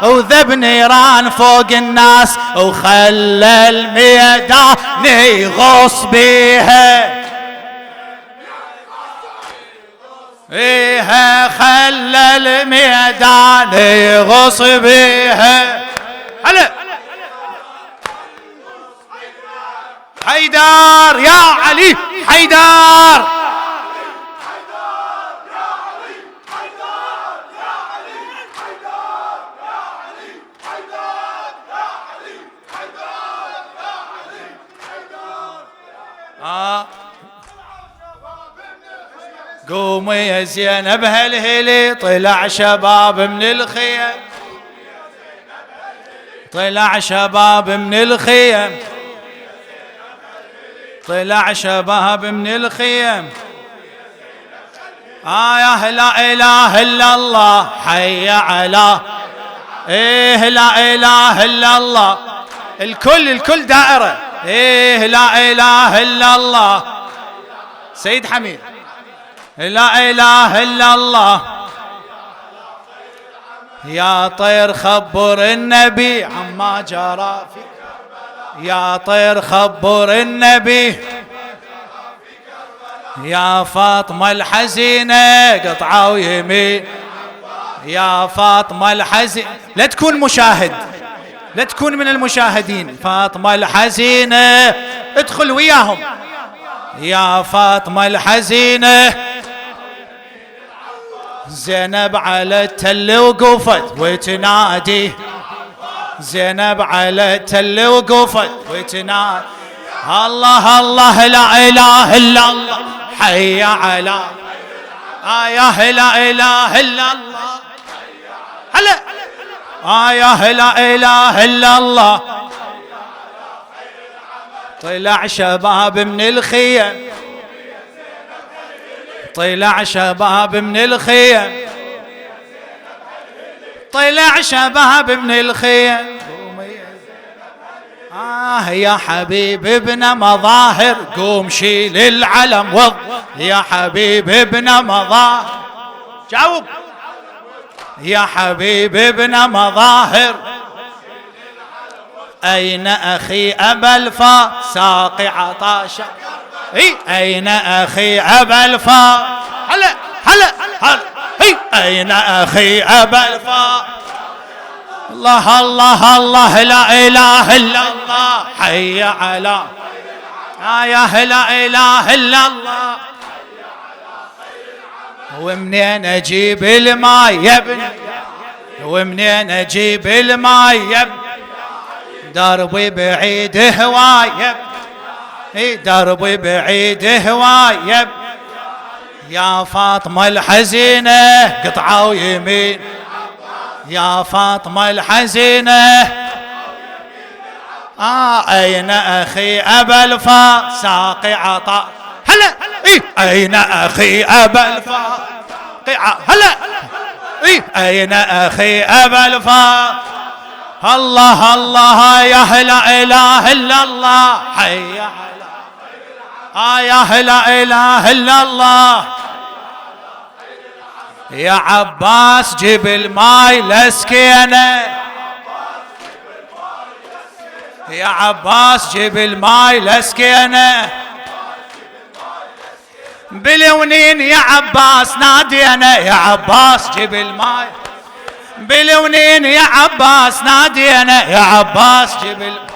وذب نيران فوق الناس، وخلى الميدان يغص بيها، ايها خلى الميدان يغص بيها. هلا حيدر يا علي، حيدر قوموا يا زينب هالهلي، طلع شباب من الخيم، طلع شباب من الخيم، طلع شباب من الخيم. يا لا اله الا الله، حي على ايه لا اله الا الله، الكل دائرة، ايه لا اله الا الله. سيد حميد لا اله الا الله. يا طير خبر النبي عما جرى في، يا طير خبر النبي يا فاطمة الحزينة قطعوا يمين يا فاطمة الحزينة. لا تكون مشاهد، لا تكون من المشاهدين. فاطمة الحزينة ادخل وياهم. يا فاطمة الحزينة زينب على التل وقفت وتنادي زينب على التل وقفت وتنادي الله الله لا إله إلا الله حي على آية لا إله إلا الله هلا آية لا إله إلا الله. طلع شباب من الخيم طلع شباب من الخيم طلع شباب من الخيم يا حبيب ابن مظاهر قوم شيل العلم يا حبيب ابن مظاهر جاوب يا حبيب ابن مظاهر أين أخي أبا الفا ساقي عطاشا أين أخي أبا الفا هلا هلا هلا أين أخي أبا الفا الله الله الله لا إله إلا الله حي على آية لا إله إلا الله. ومنين أجيب الماء يا ابني ومنين أجيب الماء يا ابني دربي بعيد هواي دربي بعيد هواي يا فاطمة الحزينة قطعوا يمين يا فاطمة الحزينة أين أخي أبا الفا ساقي عطاء هلا أين أخي أبا الفا هلا أين أخي أبا الفا الله الله يا لا إله إلا الله حي على يا لا إله إلا الله. يا عباس جيب الماي لسكينة يا عباس جيب الماي لسكينة بلونين يا عباس نادينا يا عباس جيب الماي بلونين يا عباس نادينا يا عباس جيب الماي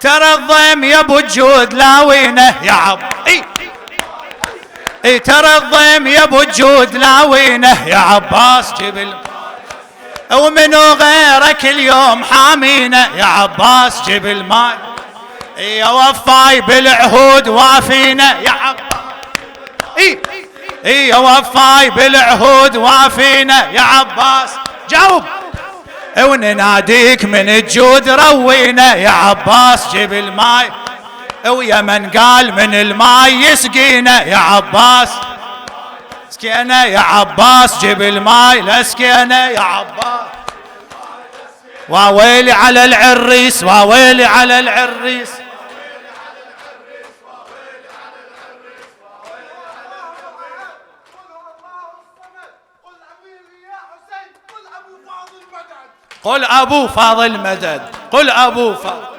ترى الضيم يا ابو الجود لاوينه يا عباس ترى الضيم يا ابو الجود لاوينه يا عباس جيب ومنو غيرك اليوم حامينه يا عباس جيب الماي يا وفاي بالعهود وافينا يا عباس يا وفاي بالعهود وافينا يا عباس جاوب ونناديك من الجود روينا يا عباس جيب الماي ويا من قال من الماي يسقينا يا عباس سكينا يا عباس جيب الماي لسكينا يا عباس واويلي على العريس واويلي على العريس قل أبو فاضل مدد قل أبو فاضل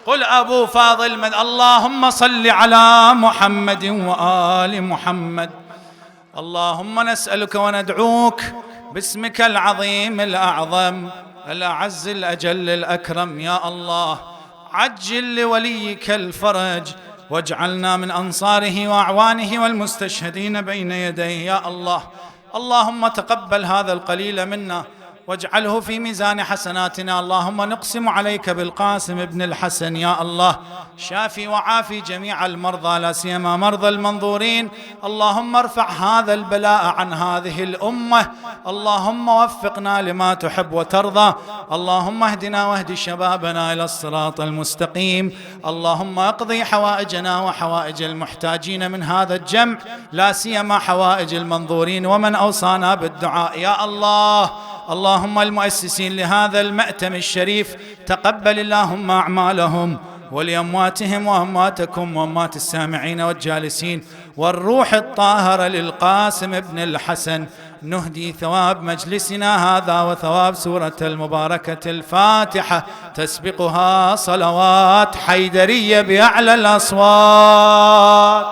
قل أبو فاضل مدد. اللهم صل على محمد وآل محمد. اللهم نسألك وندعوك باسمك العظيم الأعظم الأعز الأجل الأكرم يا الله عجل لوليك الفرج واجعلنا من أنصاره وأعوانه والمستشهدين بين يديه يا الله. اللهم تقبل هذا القليل منا واجعله في ميزان حسناتنا. اللهم نقسم عليك بالقاسم ابن الحسن يا الله شافي وعافي جميع المرضى لا سيما مرضى المنظورين. اللهم ارفع هذا البلاء عن هذه الأمة. اللهم وفقنا لما تحب وترضى. اللهم اهدنا واهد شبابنا إلى الصراط المستقيم. اللهم اقضي حوائجنا وحوائج المحتاجين من هذا الجمع لا سيما حوائج المنظورين ومن أوصانا بالدعاء يا الله. اللهم المؤسسين لهذا المأتم الشريف تقبل اللهم أعمالهم ولأمواتهم وأمواتكم وأموات السامعين والجالسين والروح الطاهرة للقاسم ابن الحسن نهدي ثواب مجلسنا هذا وثواب سورة المباركة الفاتحة تسبقها صلوات حيدرية بأعلى الأصوات.